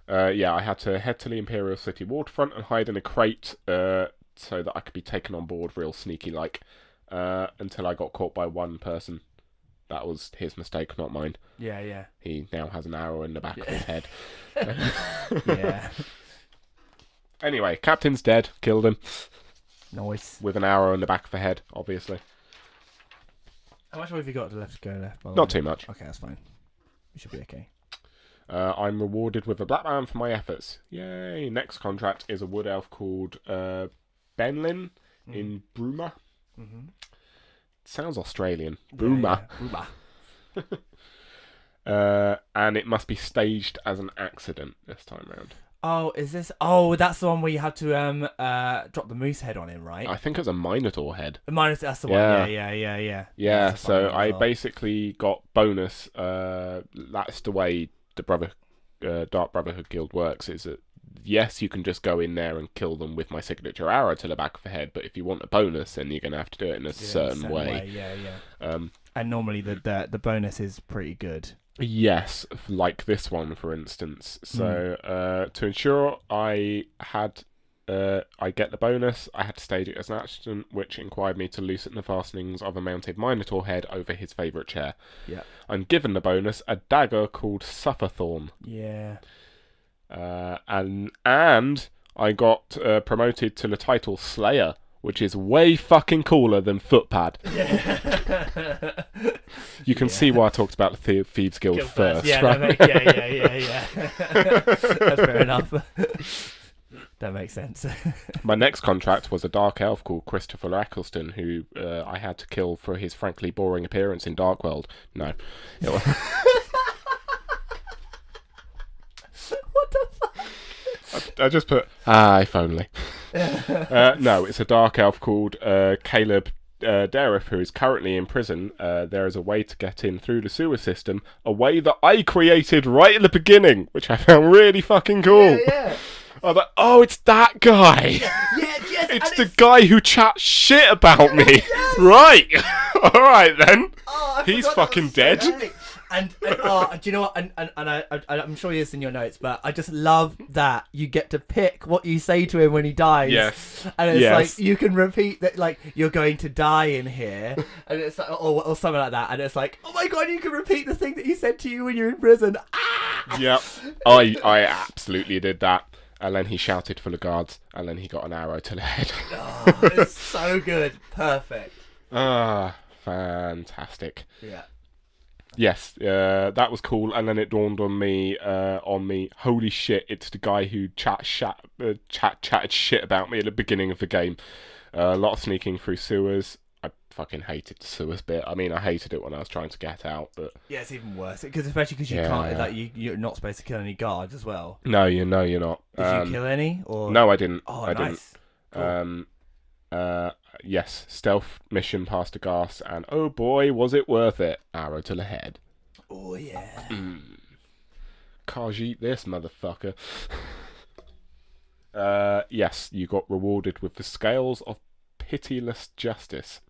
I had to head to the Imperial City waterfront and hide in a crate so that I could be taken on board real sneaky like until I got caught by one person. That was his mistake, not mine. Yeah. He now has an arrow in the back of his head. Yeah. Anyway, Captain's dead. Killed him. Nice. With an arrow in the back of the head, obviously. How much have you got to go left? Not too much. Okay, that's fine. We should be okay. I'm rewarded with a black man for my efforts. Yay! Next contract is a wood elf called Benlin in Bruma. Mm-hmm. Sounds Australian. Bruma. Yeah. Bruma. And it must be staged as an accident this time round. Oh, is this? Oh, that's the one where you had to drop the moose head on him, right? I think it was a Minotaur head. That's the one. Yeah. Yeah, so I basically got bonus. That's the way the Dark Brotherhood Guild works. Is that yes, you can just go in there and kill them with my signature arrow to the back of the head, but if you want a bonus, then you're going to have to do it in a certain way. Yeah. And normally the bonus is pretty good. Yes, like this one, for instance. So to ensure I get the bonus, I had to stage it as an accident, which required me to loosen the fastenings of a mounted Minotaur head over his favourite chair. Yeah. I'm given the bonus a dagger called Sufferthorn. Yeah. And I got promoted to the title Slayer, which is way fucking cooler than Footpad. Yeah. You can see why I talked about the Thieves Guild first, yeah, right? yeah. That's fair enough. That makes sense. My next contract was a dark elf called Christopher Eccleston, who I had to kill for his frankly boring appearance in Darkworld. No. What the fuck? I just put, if only. No, it's a dark elf called Caleb Dareth, who is currently in prison. There is a way to get in through the sewer system, a way that I created right at the beginning, which I found really fucking cool. Yeah. I was like, oh, it's that guy. Yes, it's the guy who chats shit about me. Yes. Right. All right, then. Oh, he's fucking dead. And do you know what? And I'm sure it's in your notes, but I just love that you get to pick what you say to him when he dies. Yes. And it's like you can repeat that, like, you're going to die in here, and it's like, or something like that. And it's like, oh my god, you can repeat the thing that he said to you when you're in prison. Ah! Yep. I absolutely did that. And then he shouted for the guards, and then he got an arrow to the head. Oh, it's so good. Perfect. Fantastic. Yeah. Yes, that was cool, and then it dawned on me, holy shit, it's the guy who chatted shit about me at the beginning of the game. A lot of sneaking through sewers. I fucking hated the sewers bit. I mean, I hated it when I was trying to get out, but... Yeah, it's even worse, especially because you can't, like, you're not supposed to kill any guards as well. No, you're not. Did you kill any? Or... No, I didn't. Oh, I nice. didn't. Cool. Yes, stealth mission past a gas, and oh boy, was it worth it. Arrow to the head. Oh, yeah. Khajiit this motherfucker. Yes, you got rewarded with the scales of pitiless justice.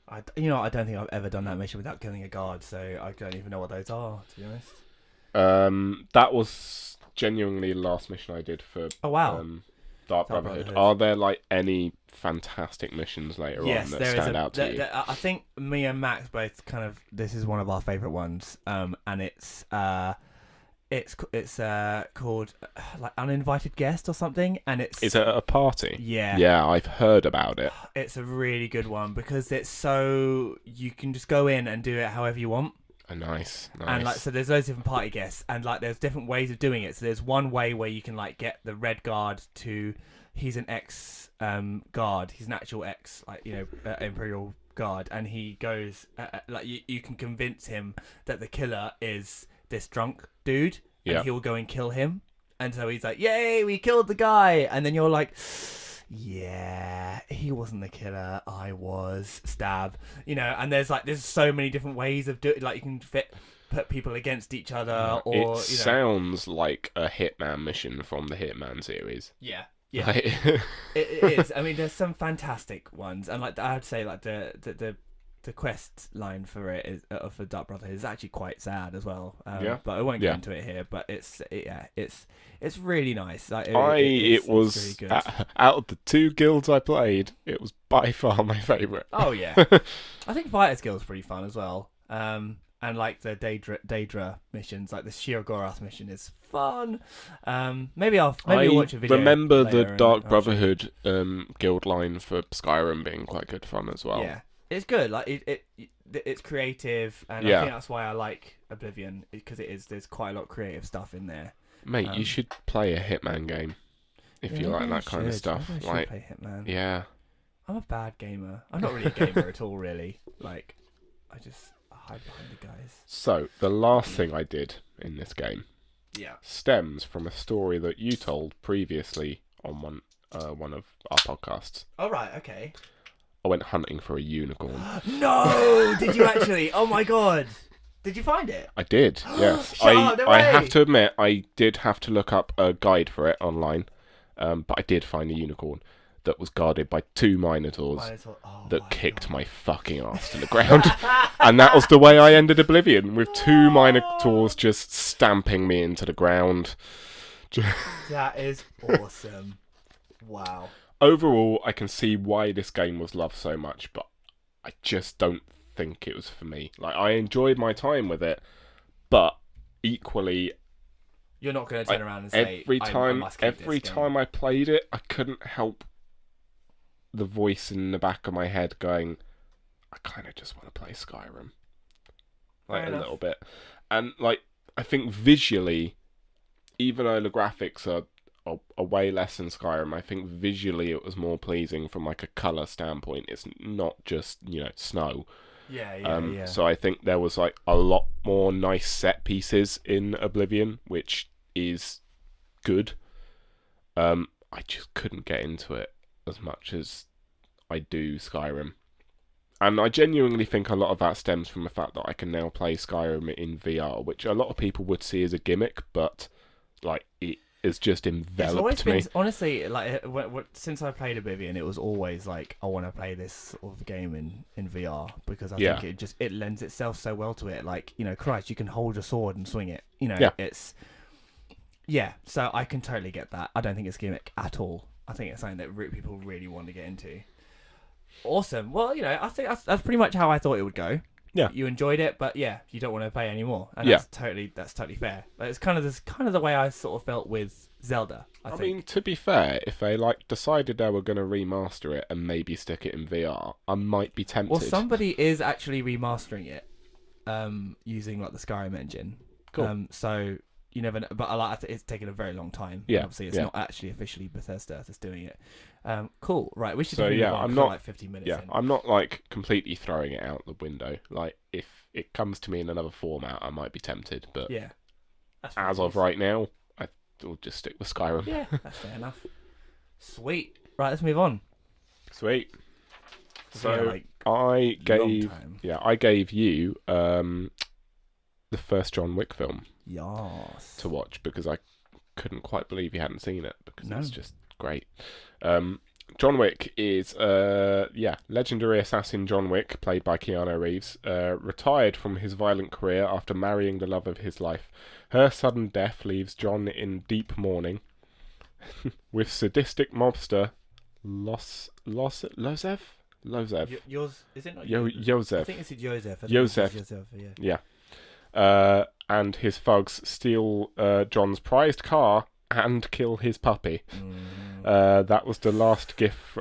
I don't think I've ever done that mission without killing a guard, so I don't even know what those are, to be honest. That was genuinely the last mission I did for Dark Brotherhood. Are there like any fantastic missions later on that stand out to you? I think me and Max both kind of, this is one of our favourite ones, and it's called like Uninvited Guest or something, and it's... Is it a party? Yeah. Yeah, I've heard about it. It's a really good one because it's so... You can just go in and do it however you want. Oh, nice. And like, so there's loads of different party guests, and like there's different ways of doing it. So there's one way where you can like get the red guard to... He's an ex guard. He's an actual ex, like, Imperial guard, and he goes like you can convince him that the killer is this drunk dude, and he will go and kill him. And so he's like, "Yay, we killed the guy!" And then you're like, "Yeah, he wasn't the killer. I was." Stab, And there's so many different ways of doing. Like, you can put people against each other, or it sounds like a Hitman mission from the Hitman series. Yeah. Yeah, it is. I mean, there's some fantastic ones, and like I'd say, like the quest line for it is for Dark Brotherhood is actually quite sad as well. But I won't get into it here. But it's really nice. Like, it was really good. Out of the two guilds I played, it was by far my favourite. Oh yeah, I think Fighter's Guild's pretty fun as well. And like the Daedra missions, like the Shiragorath mission is fun. Maybe I'll watch a video. Remember the Dark Brotherhood guild line for Skyrim being quite good fun as well. Yeah, it's good. Like it's creative, and I think that's why I like Oblivion, because there's quite a lot of creative stuff in there. Mate, you should play a Hitman game if you like that kind of stuff. Maybe I should play Hitman. Yeah. I'm a bad gamer. I'm not really a gamer at all, really. Like, I just hide behind the guys. So, the last thing I did in this game stems from a story that you told previously on one of our podcasts. Oh, right, okay. I went hunting for a unicorn. No! Did you actually? Oh my god! Did you find it? I did, yes. No I have to admit, I did have to look up a guide for it online, but I did find a unicorn that was guarded by two Minotaurs that kicked my fucking ass to the ground. And that was the way I ended Oblivion, with two Minotaurs just stamping me into the ground. That is awesome. Wow. Overall, I can see why this game was loved so much, but I just don't think it was for me. Like, I enjoyed my time with it, but equally... You're not going to turn around and say, every time I played it, I couldn't help the voice in the back of my head going, I kind of just want to play Skyrim. Like, a little bit. And, like, I think visually, even though the graphics are way less than Skyrim, I think visually it was more pleasing from, like, a colour standpoint. It's not just, snow. Yeah. So I think there was, like, a lot more nice set pieces in Oblivion, which is good. I just couldn't get into it as much as I do Skyrim. And I genuinely think a lot of that stems from the fact that I can now play Skyrim in VR, which a lot of people would see as a gimmick, but like it has just enveloped me. Honestly, like since I played Oblivion, it was always like I want to play this sort of game in VR because I think it lends itself so well to it. Like, Christ, you can hold your sword and swing it. It's so I can totally get that. I don't think it's a gimmick at all. I think it's something that people really want to get into. Awesome. Well, I think that's pretty much how I thought it would go. Yeah. You enjoyed it, but you don't want to play anymore, and that's totally fair. Like, it's kind of the way I sort of felt with Zelda. I mean, to be fair, if they decided they were going to remaster it and maybe stick it in VR, I might be tempted. Well, somebody is actually remastering it, using like the Skyrim engine. Cool. So you never know, but it's taken a very long time. Yeah. Obviously, it's not actually officially Bethesda that's doing it. Cool. Right. We should. So I'm not like 15 minutes. Yeah, in. I'm not like completely throwing it out the window. Like if it comes to me in another format, I might be tempted. But as of right now, I'll just stick with Skyrim. Yeah, that's fair enough. Sweet. Right. Let's move on. Sweet. So I gave you the first John Wick film. Yes. To watch because I couldn't quite believe you hadn't seen it because it's just great. John Wick is legendary assassin John Wick, played by Keanu Reeves, retired from his violent career after marrying the love of his life. Her sudden death leaves John in deep mourning, with sadistic mobster Lozev. Yours is it not Joseph? I think it's Joseph. Joseph. Yeah. And his thugs steal John's prized car and kill his puppy. That was the last gift.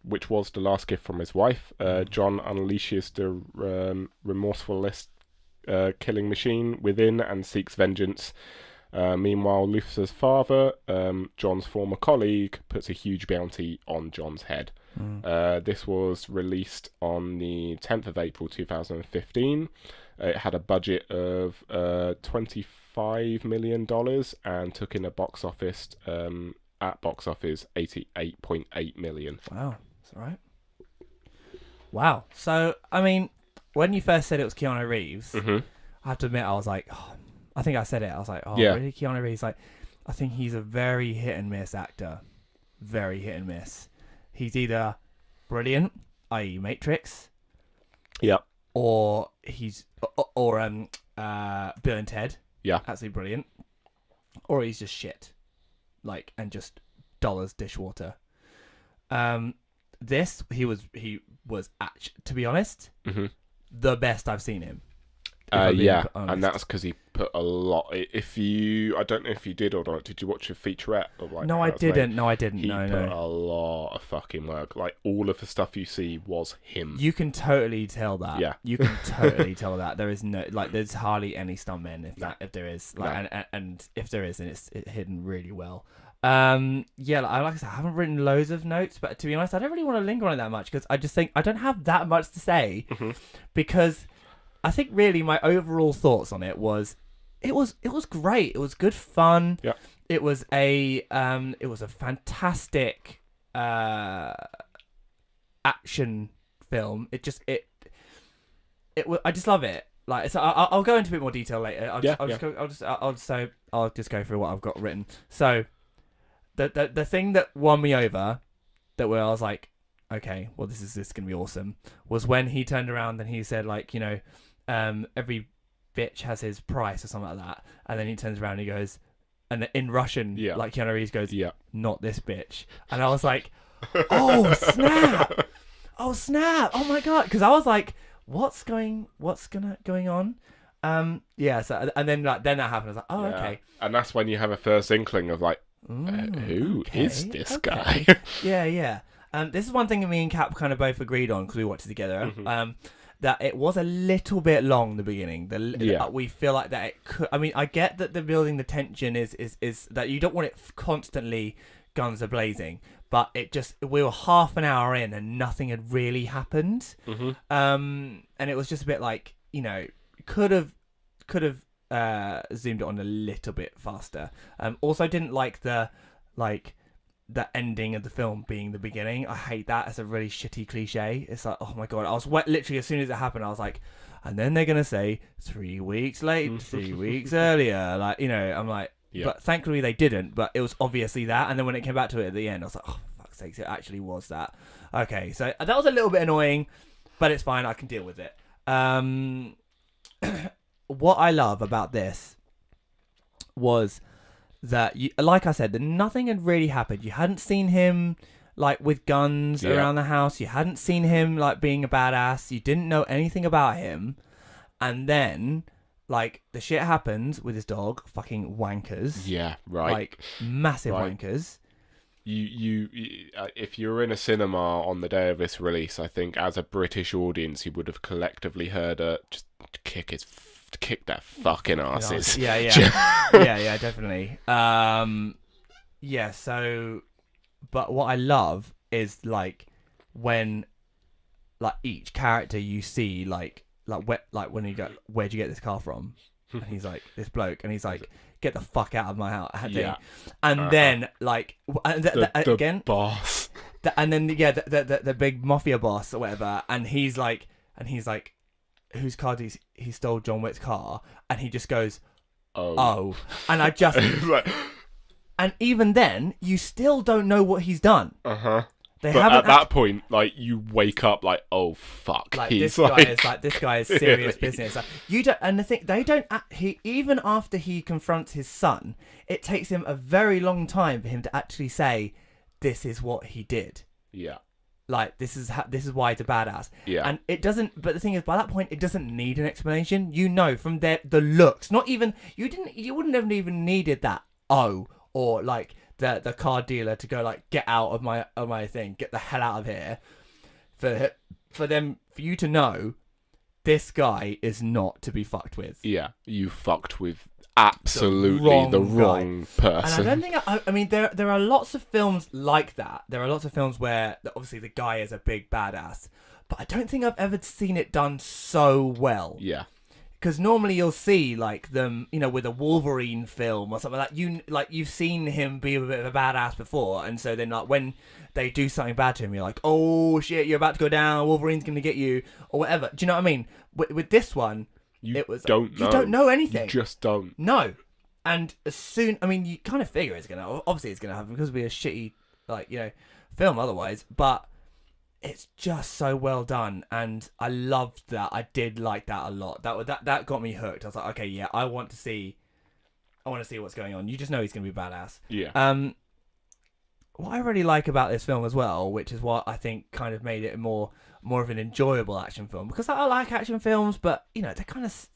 Which was the last gift from his wife. John unleashes the remorseless killing machine within and seeks vengeance. Meanwhile, Lucifer's father, John's former colleague, puts a huge bounty on John's head. This was released on the 10th of April 2015. It had a budget of $25 million and took in a box office $88.8 million. Wow, that's all right. Wow. So, I mean, when you first said it was Keanu Reeves, I have to admit, I was like, I think I said it. I was like, really, Keanu Reeves? Like, I think he's a very hit and miss actor. Very hit and miss. He's either brilliant, i.e. Matrix. Yep. Or he's Bill and Ted. Yeah. Absolutely brilliant. Or he's just shit. Like, and just dollars dishwater. This he was actually, to be honest, the best I've seen him. And that's because he put a lot. I don't know if you did or not. Did you watch a featurette of like? No, I didn't. He put a lot of fucking work. Like all of the stuff you see was him. You can totally tell that. Yeah, you can totally tell that. There is there's hardly any stuntmen if there is and if there is, then it's hidden really well. Like I said, I haven't written loads of notes, but to be honest, I don't really want to linger on it that much because I just think I don't have that much to say because. I think really my overall thoughts on it was great. It was good fun. Yeah. It was a fantastic action film. I just love it. Like so I'll go into a bit more detail later. I'll just go through what I've got written. So the thing that won me over, that where I was like, okay, well this is gonna be awesome, was when he turned around and he said like, every bitch has his price or something like that, and then he turns around and he goes, and in Russian, like Keanu Reeves goes, not this bitch, and I was like, oh snap, oh my god, because I was like, what's going on? So and then that happened. I was like, oh okay, and that's when you have a first inkling of like, who is this guy? yeah. This is one thing that me and Cap kind of both agreed on because we watched it together. Mm-hmm. That it was a little bit long, the beginning. We feel like that it could. I mean, I get that the building the tension is that you don't want it constantly guns are blazing, but we were half an hour in and nothing had really happened. Mm-hmm. And it was just a bit like, could have zoomed it on a little bit faster. Also didn't like the ending of the film being the beginning. I hate that. It's a really shitty cliche. It's like, oh my god, I was literally as soon as it happened, I was like, and then they're gonna say 3 weeks late, 3 weeks earlier, like, I'm like, but thankfully they didn't. But it was obviously that. And then when it came back to it at the end, I was like, oh for fuck's sakes, it actually was that. Okay, so that was a little bit annoying, but it's fine. I can deal with it. What I love about this was that, like I said, that nothing had really happened. You hadn't seen him like with guns around the house. You hadn't seen him like being a badass. You didn't know anything about him. And then like the shit happens with his dog, fucking wankers. Yeah, right. Like massive wankers. You if you're in a cinema on the day of this release, I think as a British audience, you would have collectively heard just kick their fucking asses. Yeah, yeah, definitely. So, but what I love is like when like each character you see like when you go, where'd you get this car from? And he's like, this bloke, and he's like, get the fuck out of my house. And then like again, boss. And then the big mafia boss or whatever, and he's like, whose car did he stole? John Wick's car, and he just goes, oh, and I just and even then you still don't know what he's done. But at that point, like, you wake up like, oh fuck, like this guy is serious business. Like, you don't, and the thing, they don't. He, even after he confronts his son, it takes him a very long time for him to actually say, this is what he did. Yeah. Like, this is why he's a badass. Yeah. And it doesn't, but the thing is, by that point, it doesn't need an explanation. From the looks, not even, you wouldn't have even needed that, or like the car dealer to go like, get out of my thing, get the hell out of here. For you to know, this guy is not to be fucked with. Yeah. You fucked with absolutely the wrong person. And I don't think I mean there are lots of films like that. There are lots of films where obviously the guy is a big badass, but I don't think I've ever seen it done so well. Yeah. Because normally you'll see like them, with a Wolverine film or something like that. You've seen him be a bit of a badass before, and so then like when they do something bad to him, you're like, oh shit, you're about to go down. Wolverine's gonna get you or whatever. Do you know what I mean? With this one. You don't know anything. You just don't. No. And as soon, I mean, you kind of figure it's going to happen because it'll be a shitty, film otherwise, but it's just so well done. And I loved that. I did like that a lot. That got me hooked. I was like, okay, yeah, I want to see what's going on. You just know he's going to be badass. Yeah. What I really like about this film as well, which is what I think kind of made it more of an enjoyable action film, because I like action films, but they're kind of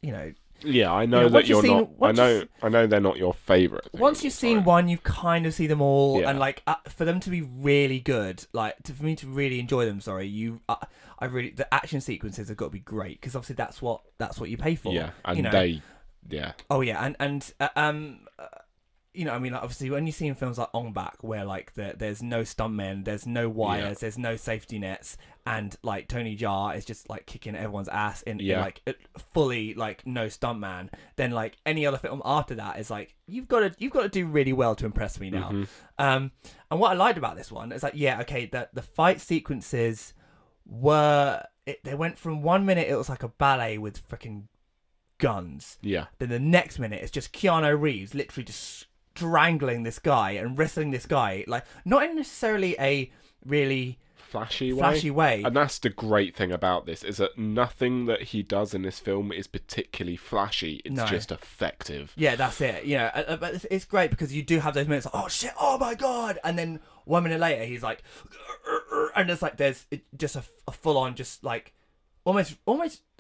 Yeah, I know that you're not. I know they're not your favorite. Once you've seen one, you kind of see them all, and like for them to be really good, for me to really enjoy them. Sorry, the action sequences have got to be great, because obviously that's what you pay for. Yeah, and Oh yeah, and I mean, obviously, when you see in films like Ong Bak, where like there's no stuntmen, there's no wires, there's no safety nets, and like Tony Jaa is just like kicking everyone's ass in like fully like no stuntman, then like any other film after that is like you've got to do really well to impress me now. Mm-hmm. And what I liked about this one is like the fight sequences they went from 1 minute it was like a ballet with freaking guns. Yeah. Then the next minute it's just Keanu Reeves literally just strangling this guy and wrestling this guy, like not in necessarily a really flashy way. And that's the great thing about this, is that nothing that he does in this film is particularly flashy. It's just effective. Yeah, that's it. But it's great because you do have those minutes like, oh shit, oh my god, and then 1 minute later he's like, and it's like there's just a full on, just like almost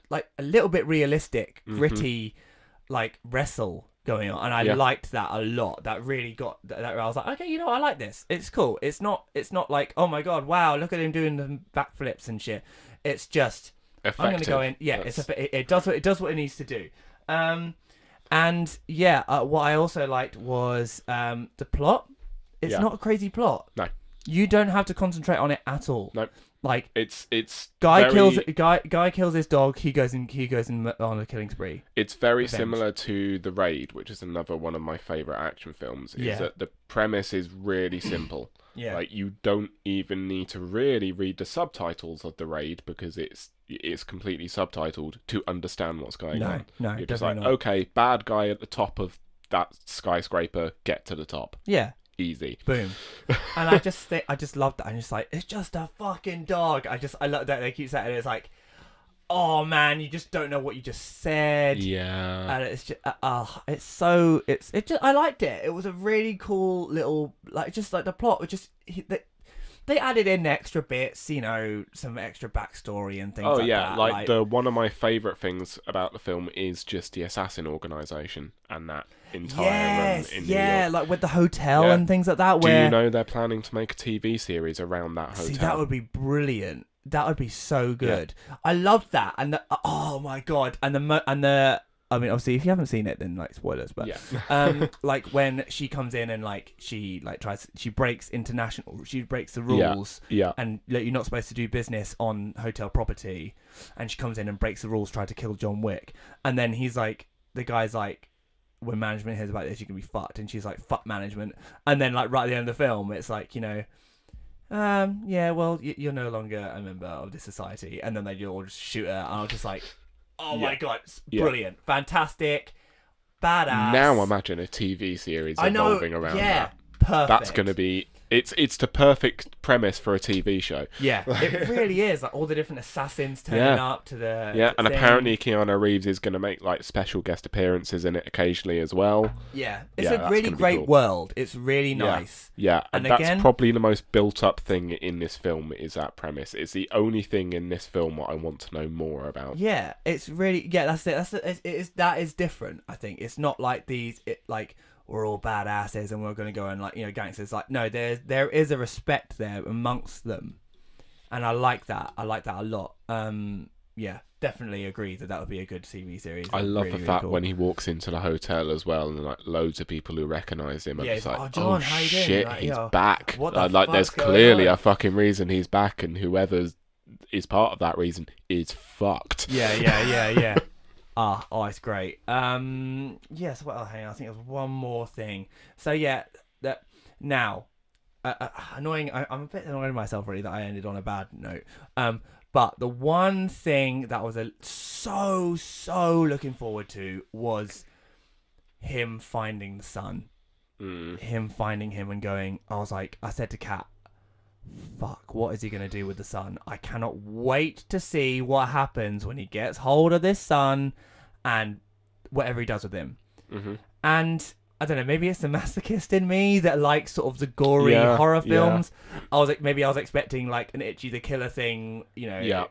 like a little bit realistic, gritty, like wrestle going on, and I liked that a lot. That really got that. I was like, okay, you know, I like this. It's cool. It's not like, oh my god, wow, look at him doing the backflips and shit. It's just effective. I'm gonna go in. Yeah, it does what it needs to do. And yeah, what I also liked was the plot. It's not a crazy plot. No, you don't have to concentrate on it at all. No. Like it's guy very... kills his dog. He goes in on a killing spree. It's very similar to The Raid, which is another one of my favorite action films. Is that the premise is really simple. Yeah, like you don't even need to really read the subtitles of The Raid because it's completely subtitled to understand what's going on. No, you're just like, okay, bad guy at the top of that skyscraper, get to the top. Yeah. Easy. Boom. And I just love that. I'm just like, it's just a fucking dog. I love that they keep saying it. It's like, oh man, you just don't know what you just said. Yeah. And it's just, I liked it. It was a really cool little, like, just like the plot was just, they added in extra bits, you know, some extra backstory and things like that. Like one of my favourite things about the film is just the assassin organisation and that entire run in New York. Like with the hotel and things like that. Do you know they're planning to make a TV series around that hotel? See, that would be brilliant. That would be so good. Yeah. I loved that, and oh my god, and the. I mean, obviously, if you haven't seen it, then like spoilers. But like when she comes in and like she breaks the rules. Yeah. And like, you're not supposed to do business on hotel property, and she comes in and breaks the rules, trying to kill John Wick, and then he's like, the guy's like, when management hears about this, you can be fucked, and she's like, fuck management, and then like right at the end of the film, it's like, you know. Yeah, well, you're no longer a member of this society, and then they all just shoot her, and I was just like, oh my god, it's brilliant, fantastic, badass. Now imagine a TV series evolving around that. Perfect. That's going to be... It's the perfect premise for a TV show. Yeah, it really is. Like all the different assassins turning up to the... Yeah, and apparently Keanu Reeves is going to make like special guest appearances in it occasionally as well. Yeah, it's a really great world. It's really nice. Yeah, and that's probably the most built-up thing in this film is that premise. It's the only thing in this film what I want to know more about. Yeah, it's really... Yeah, that's it. That is different, I think. It's not like these... like... we're all badasses and we're going to go and like, you know, gangsters. Like, no, there is a respect there amongst them, and I like that. I like that a lot. Yeah, definitely agree that would be a good TV series. I love the fact when he walks into the hotel as well, and like loads of people who recognise him. Yeah, it's like, John, how you doing? Shit, like, he's back. What the like, there's clearly a fucking reason he's back, and whoever is part of that reason is fucked. Yeah. Oh, it's great. Yes. Well, hang on. I think there's one more thing. So yeah, now, annoying. I'm a bit annoyed with myself really that I ended on a bad note. But the one thing that I was so looking forward to was him finding the son. Him finding him and going. I said to Kat, fuck, what is he going to do with the son? I cannot wait to see what happens when he gets hold of this son and whatever he does with him. Mm-hmm. And I don't know, maybe it's the masochist in me that likes sort of the gory horror films. I was expecting like an Itchy the Killer thing, you know. Yeah.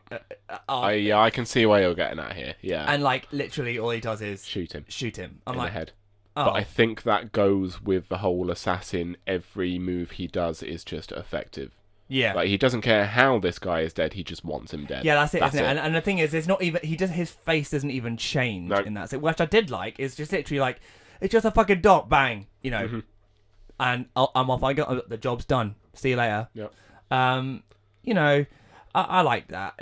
I can see why you're getting at here. Yeah. And like literally all he does is shoot him. I'm in like, the head. Oh. But I think that goes with the whole assassin. Every move he does is just effective. Yeah, like he doesn't care how this guy is dead. He just wants him dead. Yeah, that's it, isn't it? And the thing is, there's not even his face doesn't even change in that. So which I did like is just literally like it's just a fucking dot, bang, you know, and I'm off. I got the job's done. See you later. Yeah. You know, I like that.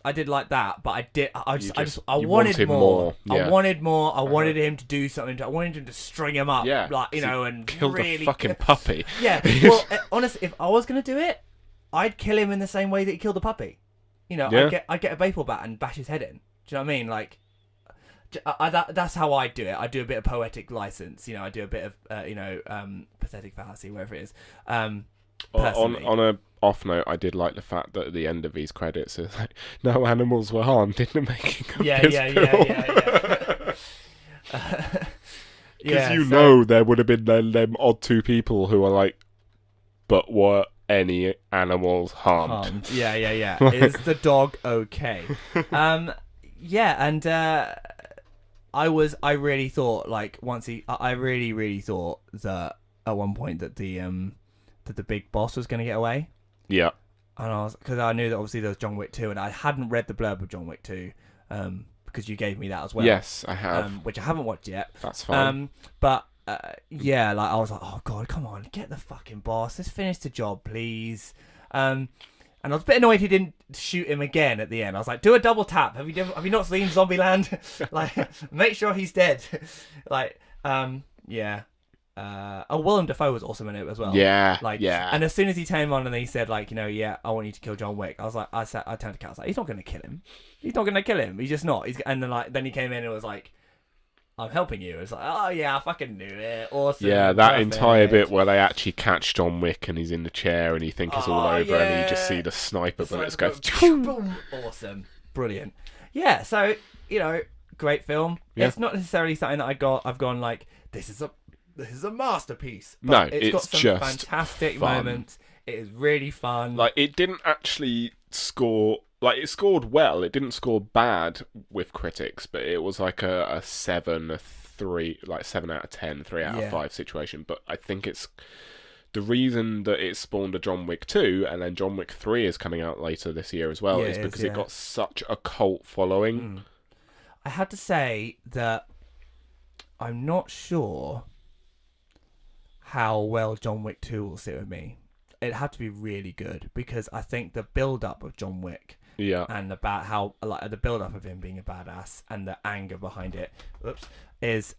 I did like that, but I wanted more. Yeah. I wanted more. I wanted him to do something. I wanted him to string him up, like you know, and kill really the fucking puppy. Yeah. Well, honestly, if I was gonna do it, I'd kill him in the same way that he killed the puppy. You know, I'd get a baseball bat and bash his head in. Do you know what I mean? Like, that's how I do it. I do a bit of poetic license. You know, I do a bit of pathetic fallacy, whatever it is. On a off note, I did like the fact that at the end of these credits, it's like no animals were harmed in the making of this film. Because know there would have been them odd two people who are like, but were any animals harmed? Yeah. Is the dog okay? And I really thought like I really thought that at one point that the big boss was going to get away. Yeah. And because I knew that obviously there was John Wick 2, and I hadn't read the blurb of John Wick 2, because you gave me that as well. Yes, I have. Which I haven't watched yet. That's fine. But yeah, like I was like, oh god, come on, get the fucking boss. Let's finish the job, please. And I was a bit annoyed he didn't shoot him again at the end. I was like, do a double tap. Have you not seen Zombieland? Like, make sure he's dead. Like, yeah. Willem Dafoe was awesome in it as well. Yeah, like, yeah. And as soon as he came on and he said, like, yeah, I want you to kill John Wick, I was like, I turned to Kat, I was like, he's not going to kill him. He's not going to kill him. He's just not. And then he came in and was like, I'm helping you. It's like, oh yeah, I fucking knew it. Awesome. Yeah, that entire bit where they actually catch John Wick and he's in the chair and you think it's all over and you just see the sniper bullets go. Boom. Awesome. Brilliant. Yeah. So great film. Yeah. It's not necessarily something that I've gone like, this is a masterpiece. But no, it's got some just fantastic fun. Moments. It is really fun. Like, it didn't actually score. Like, it scored well. It didn't score bad with critics, but it was like a 7, a 3, like 7 out of 10, 3 out of 5 situation. But I think it's the reason that it spawned a John Wick 2 and then John Wick 3 is coming out later this year as well is because it got such a cult following. I had to say that I'm not sure how well John Wick 2 will sit with me. It had to be really good because I think the build-up of John Wick and about how like the build-up of him being a badass and the anger behind it is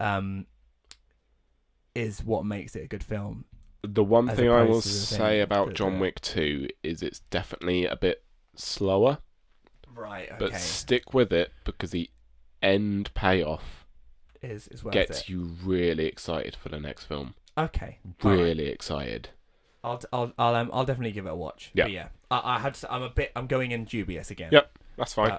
what makes it a good film. The one thing I will say about John Wick 2 is it's definitely a bit slower. Right, okay. But stick with it because the end payoff is worth gets you really excited for the next film. Okay. Really excited. I'll definitely give it a watch. Yeah. But yeah. I'm going in dubious again. Yep, that's fine.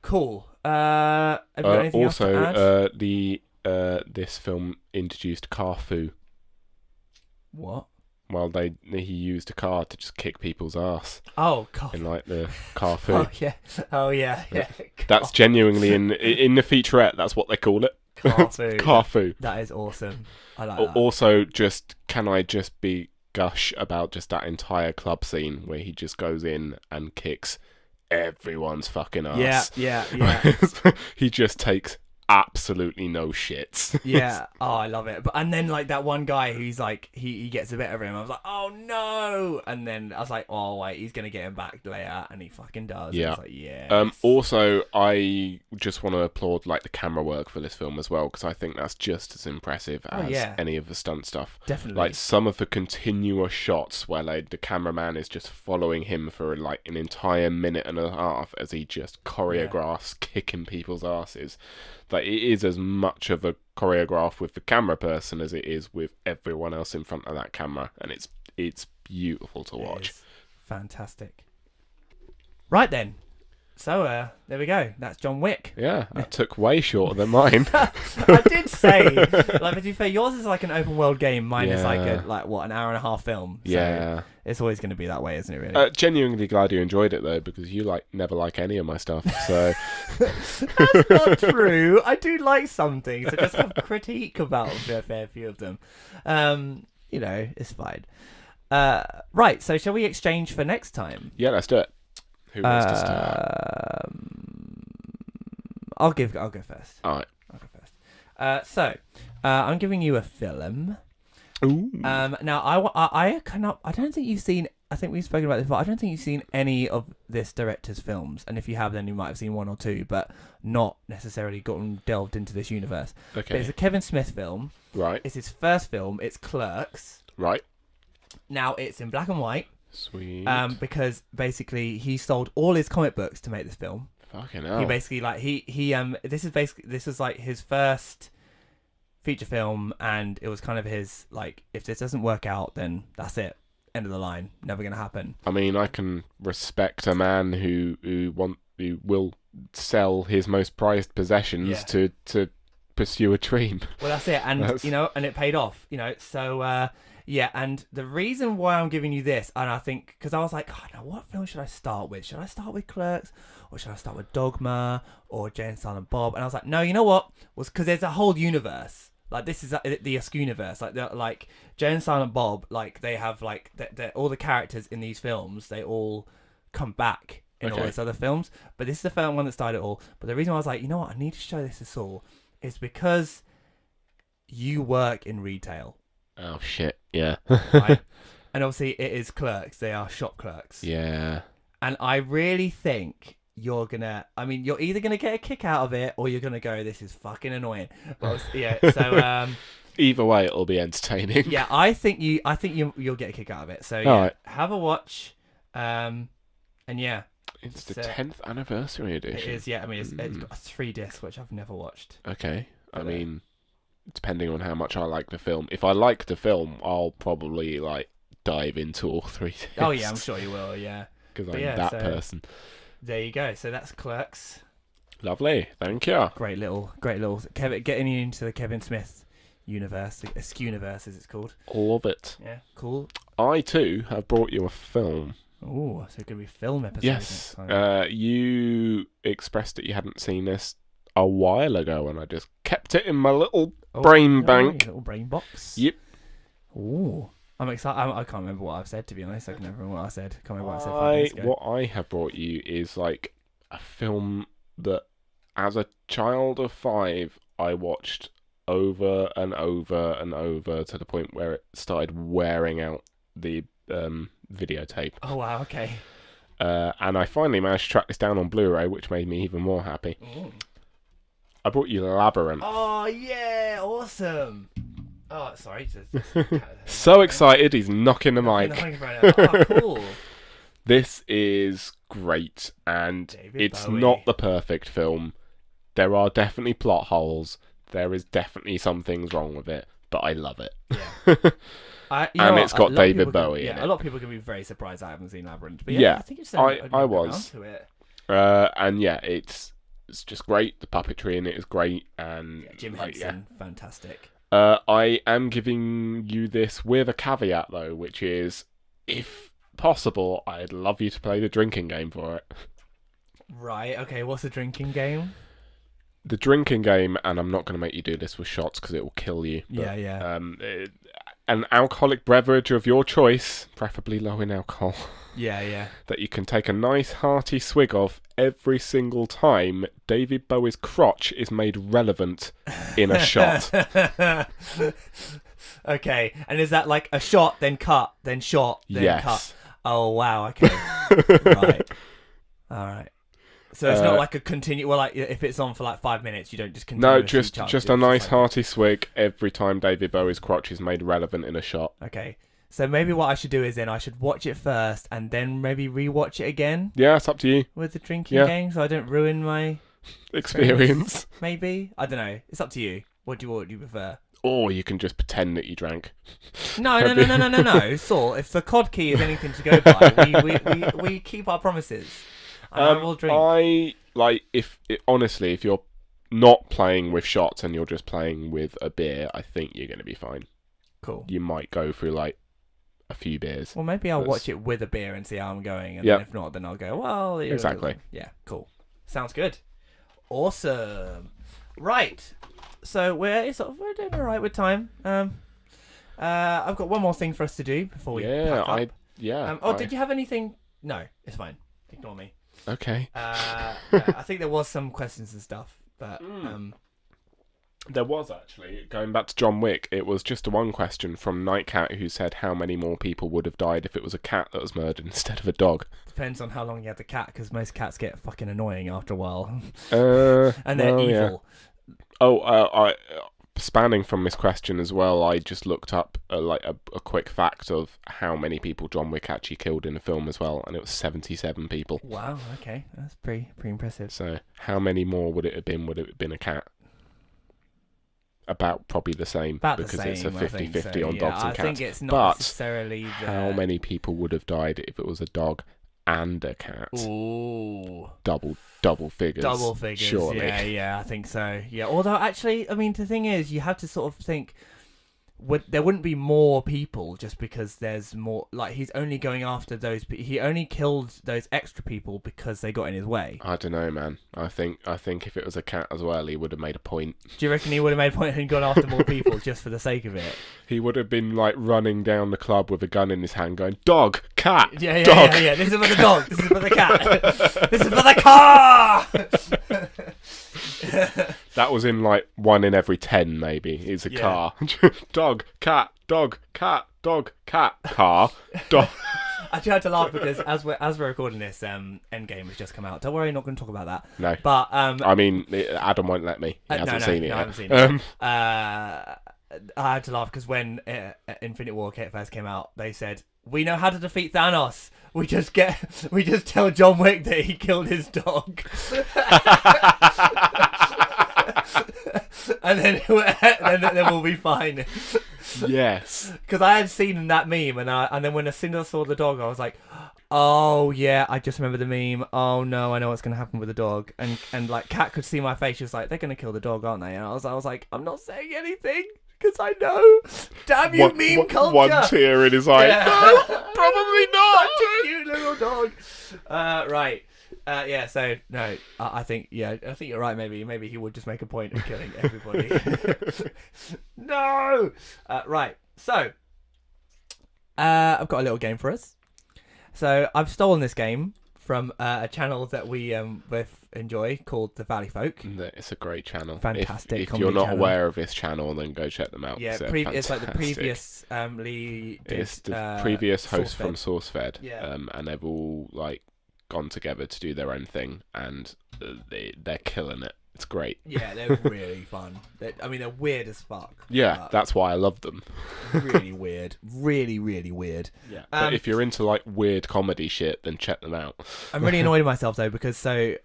Cool. Have you got anything else to add? This film introduced car fu. What? Well, he used a car to just kick people's ass. Oh, God. In like the car fu. Oh yeah. That's genuinely in the featurette. That's what they call it. Car fu. Car fu. That is awesome. I like that. Also, can I just be gush about just that entire club scene where he just goes in and kicks everyone's fucking ass. Yeah. He just takes absolutely no shits. Yeah. Oh, I love it. And then like that one guy who's like he gets a bit of him. I was like, oh no. And then I was like, oh wait, he's gonna get him back later, and he fucking does. Yeah. I was like, yeah. Also, I just want to applaud like the camera work for this film as well because I think that's just as impressive as any of the stunt stuff. Definitely. Like some of the continuous shots where like the cameraman is just following him for like an entire minute and a half as he just choreographs kicking people's asses. Like it is as much of a choreograph with the camera person as it is with everyone else in front of that camera, and it's beautiful to watch. Fantastic. Right then. So there we go. That's John Wick. Yeah, that took way shorter than mine. I did say, like, to be fair, yours is like an open world game. Mine is like an hour and a half film. So it's always going to be that way, isn't it? Really. Genuinely glad you enjoyed it though, because you never like any of my stuff. So that's not true. I do like some things. I just have critique about a fair few of them. It's fine. Right. So shall we exchange for next time? Yeah, let's do it. Who wants to start? I'll go first. All right. I'll go first. So I'm giving you a film. Ooh. Now I don't think you've seen. I think we've spoken about this before. I don't think you've seen any of this director's films, and if you have, then you might have seen one or two, but not necessarily gotten delved into this universe. Okay. But it's a Kevin Smith film. Right. It's his first film. It's Clerks. Right. This it's in black and white. Sweet. Because basically he sold all his comic books to make this film. Fucking hell. He basically this was like his first feature film, and it was kind of his like, if this doesn't work out, then that's it. End of the line. Never gonna happen. I mean, I can respect a man who will sell his most prized possessions to pursue a dream. Well, that's it, and and it paid off. So. Yeah, and the reason why I'm giving you this, and I think, because I was like, oh, no, what film should I start with? Should I start with Clerks, or should I start with Dogma or Jay and Silent Bob? And I was like, no, you know what? Was because there's a whole universe. Like this is the Askew universe. Like Jay and Silent Bob. Like they have like all the characters in these films. They all come back in all these other films. But this is the film one that started it all. But the reason why I was like, you know what? I need to show this to Saul is because you work in retail. Oh shit! Yeah. Right? And obviously it is clerks. They are shop clerks. Yeah. And I really think you're either gonna get a kick out of it or you're gonna go, this is fucking annoying. But yeah, so either way it'll be entertaining. Yeah, I think you'll get a kick out of it. So yeah, right. Have a watch. And yeah. It's the 10th anniversary edition. It is, yeah. I mean it's got 3 discs, which I've never watched. Okay. I mean, depending on how much I like the film. If I like the film, I'll probably like dive into all 3 discs. Oh yeah, I'm sure you will, yeah. Because I'm that person. There you go. So that's Clerks. Lovely. Thank you. Great little Kevin, getting you into the Kevin Smith universe, the Askew universe as it's called. Love it. Yeah, cool. I too have brought you a film. Oh, so it could be film episode. Yes. You expressed that you hadn't seen this a while ago, and I just kept it in my little brain bank. Little brain box. Yep. Ooh. I'm excited. I can't remember what I've said, to be honest. I can never remember what I said. Can't remember what I said 5 minutes ago. What I have brought you is like a film that, as a child of 5, I watched over and over and over to the point where it started wearing out the videotape. Oh wow, okay. And I finally managed to track this down on Blu-ray, which made me even more happy. Ooh. I brought you Labyrinth. Oh yeah, awesome. Oh, sorry. So excited, he's knocking the mic. Oh, cool. This is great, and it's not the perfect film. There are definitely plot holes. There is definitely some things wrong with it, but I love it. Yeah. And it's got David Bowie in it. A lot of people can be very surprised I haven't seen Labyrinth. But yeah, I think it's I was. And yeah, it's just great. The puppetry in it is great, and Jim Henson, fantastic. I am giving you this with a caveat though, which is, if possible, I'd love you to play the drinking game for it. Right. Okay. What's the drinking game? The drinking game, and I'm not going to make you do this with shots because it will kill you. But, yeah. An alcoholic beverage of your choice, preferably low in alcohol. Yeah. That you can take a nice hearty swig of every single time David Bowie's crotch is made relevant in a shot. Okay, and is that like a shot, then cut, then shot, then cut? Oh wow, okay. Right. Alright. So it's not like a continue. Well, like if it's on for like 5 minutes, you don't just continue. No, just a nice hearty swig every time David Bowie's crotch is made relevant in a shot. Okay, so maybe what I should do is then I should watch it first and then maybe rewatch it again. Yeah, it's up to you. With the drinking game, so I don't ruin my experience. Maybe, I don't know. It's up to you. What do you prefer? Or you can just pretend that you drank. No. Saul, if the COD key is anything to go by, we keep our promises. I will drink. Honestly, if you're not playing with shots and you're just playing with a beer, I think you're going to be fine. Cool. You might go through like a few beers. Well, maybe I'll watch it with a beer and see how I'm going, and then if not, then I'll go. Well, exactly. Yeah, cool. Sounds good. Awesome. Right. So we're doing all right with time. I've got one more thing for us to do before we pack up. Did you have anything? No, it's fine. Ignore me. Okay. I think there was some questions and stuff, but there was actually, going back to John Wick, it was just one question from Nightcat who said how many more people would have died if it was a cat that was murdered instead of a dog. Depends on how long you had the cat, because most cats get fucking annoying after a while. And they're evil. Yeah. Spanning from this question as well, I just looked up a quick fact of how many people John Wick actually killed in the film as well, and it was 77 people. Wow, okay. That's pretty impressive. So how many more would it have been? Would it have been a cat? About probably the same, because it's a 50-50 on dogs and cats. I think it's not necessarily how many people would have died if it was a dog and a cat? Ooh. Double figures. Double figures, surely. Yeah, I think so. Yeah, although actually, I mean, the thing is, you have to sort of think, there wouldn't be more people just because there's more. Like, he's only going after those. He only killed those extra people because they got in his way. I don't know, man. I think if it was a cat as well, he would have made a point. Do you reckon he would have made a point and gone after more people just for the sake of it? He would have been like running down the club with a gun in his hand, going, "Dog, cat, dog." Yeah. This is for the dog. This is for the cat. This is for the car. That was in like 1 in every 10, maybe. It's a car. Dog, cat, dog, cat, dog, cat, car, dog. I tried to laugh because as we're recording this, Endgame has just come out. Don't worry, I'm not going to talk about that. No. But I mean, Adam won't let me. He hasn't seen it yet. I haven't seen it. I had to laugh because when Infinite War first came out, they said, "We know how to defeat Thanos. We just tell John Wick that he killed his dog." And then we'll be fine. Yes. Because I had seen that meme, and then when as soon as I saw the dog, I was like, "Oh yeah, I just remember the meme. Oh no, I know what's gonna happen with the dog." And like Kat could see my face. She was like, "They're gonna kill the dog, aren't they?" And I was like, "I'm not saying anything because I know." Damn you, meme culture. One tear in his eye. Yeah. No, probably not. Such a cute little dog. Right. Yeah, so no, I think you're right. Maybe he would just make a point of killing everybody. No, right. So, I've got a little game for us. So I've stolen this game from a channel that we both enjoy called The Valley Folk. It's a great channel. Fantastic. If you're not aware of this channel, then go check them out. Yeah, it's like the previous it's the previous host from SourceFed. Yeah. And they've all like gone together to do their own thing, and they're killing it. It's great. Yeah, they're really fun. They're weird as fuck. Yeah, that's why I love them. Really weird. Really, really weird. Yeah. But if you're into like weird comedy shit, then check them out. I'm really annoyed with myself though because so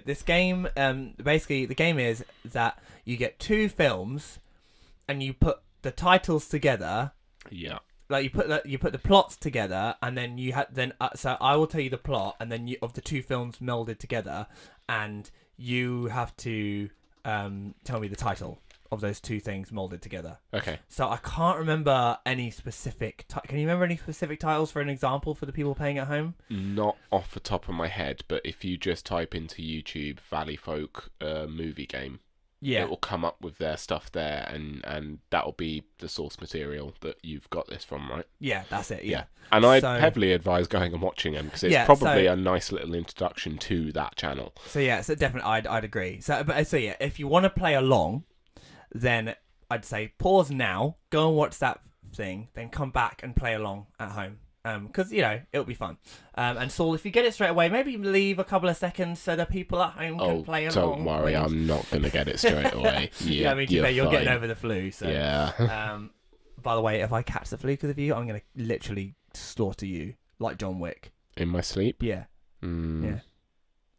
this game basically the game is that you get two films and you put the titles together. Yeah. Like you put the plots together, and then so I will tell you the plot, and then of the two films melded together, and you have to tell me the title of those two things molded together. Okay. So I can't remember any specific. Can you remember any specific titles for an example for the people playing at home? Not off the top of my head, but if you just type into YouTube "Valley Folk movie game." Yeah. It will come up with their stuff there, and that'll be the source material that you've got this from, right? Yeah, that's it. Yeah. And I'd heavily advise going and watching them because it's probably a nice little introduction to that channel. So definitely, I'd agree. So if you want to play along, then I'd say pause now, go and watch that thing, then come back and play along at home. Because it'll be fun. And Saul, if you get it straight away, maybe leave a couple of seconds so that people at home can play along. Don't worry, I'm not gonna get it straight away. You're getting over the flu. So yeah. By the way, if I catch the flu because of you, I'm gonna literally slaughter you like John Wick in my sleep. Yeah. Yeah.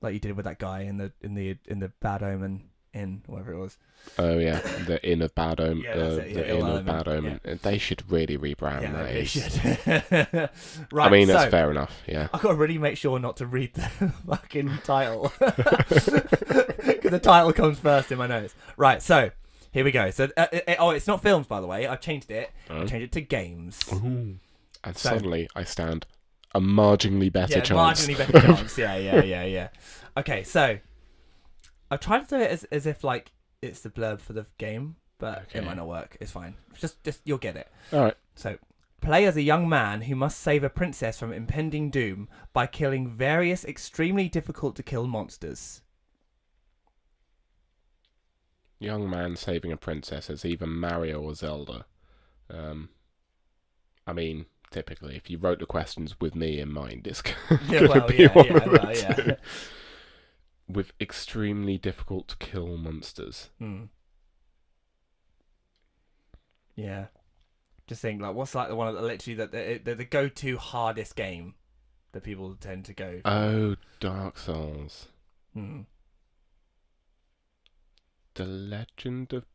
Like you did with that guy in the Bad Omen Inn, whatever it was. Oh yeah, the Inn of Bad Omen. The Inn of Bad Omen. Yeah. They should really rebrand that. They should. Right. I mean, that's fair enough. Yeah. I've got to really make sure not to read the fucking title because the title comes first in my notes. Right. So here we go. So it's not films, by the way. I've changed it. I've changed it to games. Ooh. And suddenly I stand a marginally better chance. Marginally better chance. Yeah. Okay, so I've tried to do it as if like it's the blurb for the game, but it might not work. It's fine. Just you'll get it. All right. So, play as a young man who must save a princess from impending doom by killing various extremely difficult to kill monsters. Young man saving a princess as either Mario or Zelda. I mean, typically, if you wrote the questions with me in mind, it's gonna be one of the two. With extremely difficult to kill monsters. Yeah. Just think, like, what's like the one that literally the go-to hardest game that people tend to go for? Oh, Dark Souls. The Legend of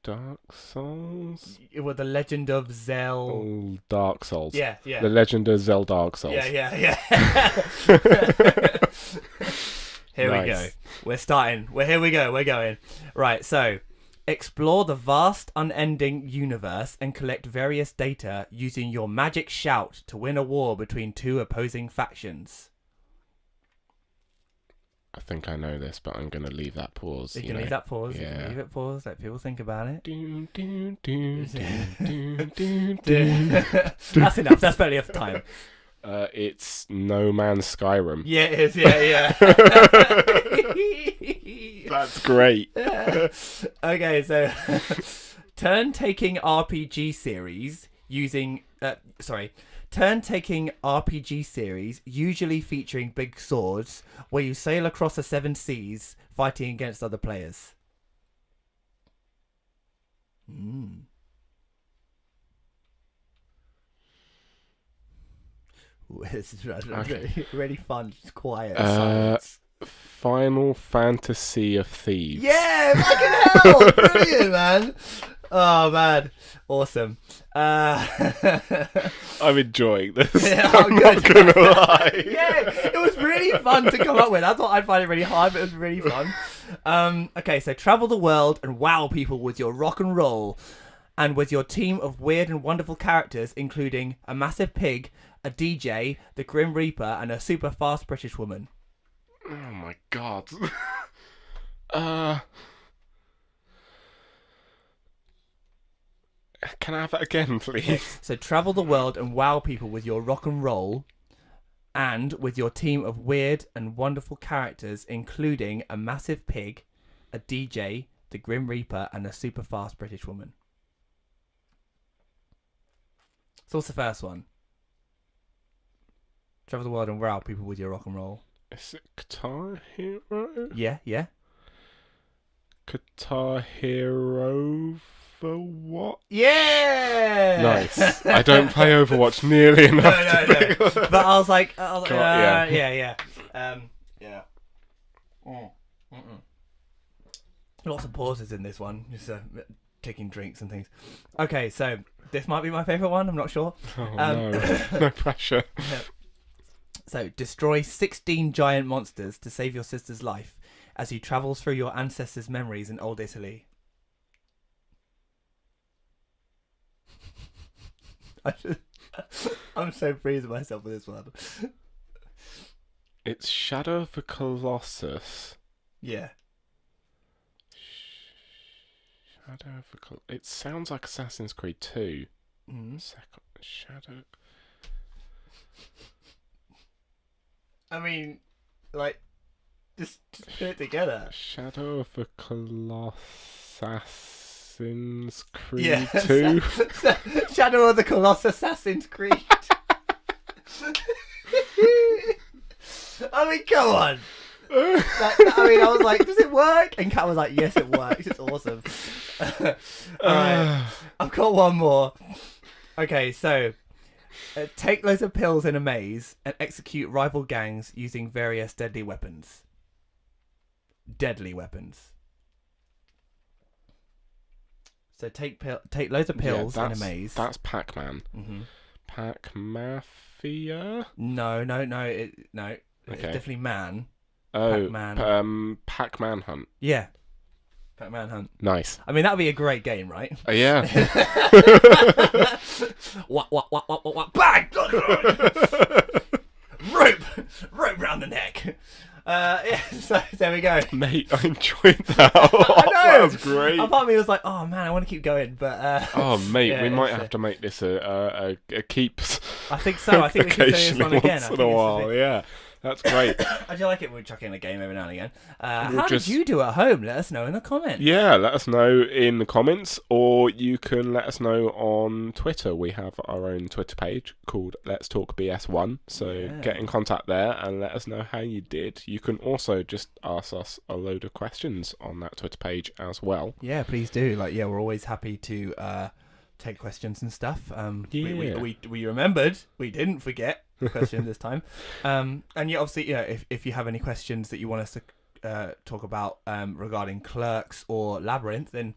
Dark Souls? Well, the Legend of Zelda. Oh, Dark Souls. Yeah. The Legend of Zelda Dark Souls. Yeah. Here we go. We're starting. Here we go. We're going. Right, so Explore the vast, unending universe and collect various data using your magic shout to win a war between two opposing factions. I think I know this, but I'm going to leave that pause. You can leave that pause. Yeah. You can leave it pause. Let people think about it. That's enough. That's barely enough time. It's No Man's Skyrim. Yeah, it is. Yeah. That's great. Okay, so turn-taking RPG series using... Turn-taking RPG series, usually featuring big swords, where you sail across the seven seas, fighting against other players. This is really fun. Just quiet silence. Final Fantasy of Thieves. Yeah, fucking hell! Brilliant, man. Oh, man. Awesome. I'm enjoying this. Yeah, I'm not going to lie. Yeah, it was really fun to come up with. I thought I'd find it really hard, but it was really fun. Okay, so travel the world and wow people with your rock and roll. And with your team of weird and wonderful characters, including a massive pig, a DJ, the Grim Reaper, and a super fast British woman. Oh my god. Can I have that again, please? So travel the world and wow people with your rock and roll, and with your team of weird and wonderful characters, including a massive pig, a DJ, the Grim Reaper, and a super fast British woman. So what's the first one? Travel the world and wow people with your rock and roll. Is it Guitar Hero? Yeah. Guitar Hero for what? Yeah! Nice. I don't play Overwatch nearly enough. No. But I was like, yeah. Yeah. Lots of pauses in this one, just taking drinks and things. Okay, so this might be my favourite one, I'm not sure. Oh no, no pressure. No. So, destroy 16 giant monsters to save your sister's life as he travels through your ancestors' memories in old Italy. I'm so pleased with myself with this one. It's Shadow of the Colossus. Yeah. Shadow of the Colossus. It sounds like Assassin's Creed 2. Second Shadow. I mean, like, just put it together. Shadow of the Colossus. Assassin's Creed 2. Shadow of the Colossus Assassin's Creed. I mean, come on. I was like, does it work? And Kat was like, yes, it works. It's awesome. Alright, I've got one more. Okay, so take loads of pills in a maze and execute rival gangs using various deadly weapons. Deadly weapons. So take loads of pills in a maze. That's Pac-Man. Mm-hmm. Pac-Mafia? No. Okay. It's definitely man. Oh, Pac-Man. Pac-Man Hunt. Yeah. Pac-Man Hunt. Nice. I mean, that would be a great game, right? Yeah. What? Bang! Rope round the neck. Yeah, so there we go. Mate, I enjoyed that. I know. That was great. A part of me was like, oh man, I want to keep going, but oh mate, yeah, we might have to make this a keeps. I think so. I think we can do this one again. Once in a while, yeah. That's great. I do like it when we chuck in a game every now and again. How did you do at home? Let us know in the comments. Yeah, let us know in the comments, or you can let us know on Twitter. We have our own Twitter page called Let's Talk BS1. So get in contact there and let us know how you did. You can also just ask us a load of questions on that Twitter page as well. Yeah, please do. We're always happy to take questions and stuff. We remembered. We didn't forget the question this time. And yeah, obviously, if you have any questions that you want us to talk about regarding Clerks or Labyrinth, then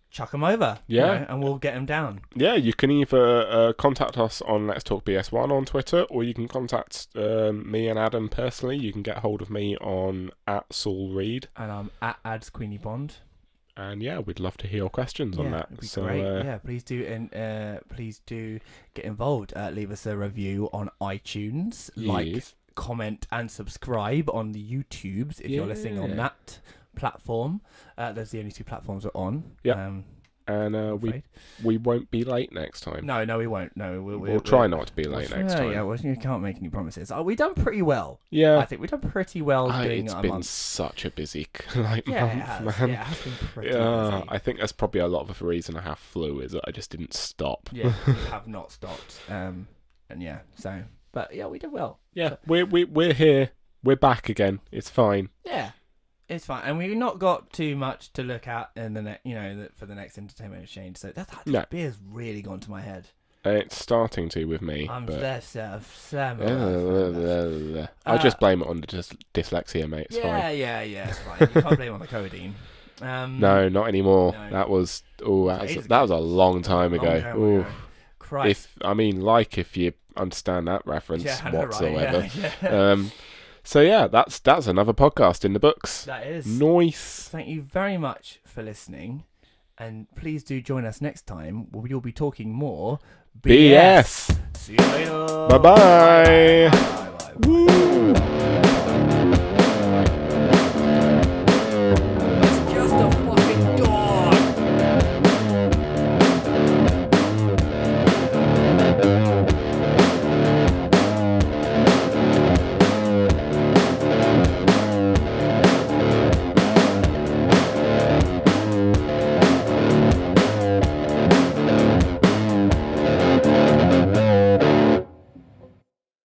chuck them over. And we'll get them down. Yeah, you can either contact us on Let's Talk BS1 on Twitter, or you can contact me and Adam personally. You can get hold of me on @SaulReed. And I'm @AdsQueenieBond. And yeah, we'd love to hear your questions on that. It'd be great. Please do, and please do get involved. Leave us a review on iTunes, like, comment, and subscribe on the YouTubes if you're listening on that platform. Those are the only 2 platforms we're on. Yeah. And we won't be late next time. No, we won't. No, we'll try not to be late next time. Yeah, we can't make any promises. We've done pretty well. Yeah, I think we've done pretty well doing it's a been month. such a busy month, man. Yeah, it has been pretty busy. I think that's probably a lot of the reason I have flu is that I just didn't stop. Yeah, we have not stopped. But yeah, we did well. Yeah, so. We're here. We're back again. It's fine. Yeah. It's fine, and we've not got too much to look at in the for the next entertainment exchange. So that beer's really gone to my head. It's starting to with me. I just blame it on the dyslexia, mate. It's fine. Yeah, it's fine. You can't blame it on the codeine. No, not anymore. No. That was a long time ago. Christ. If you understand that reference whatsoever. Right, yeah. So yeah, that's another podcast in the books. That is. Nice. Thank you very much for listening, and please do join us next time where we'll be talking more BS. See you later. Bye-bye. Bye.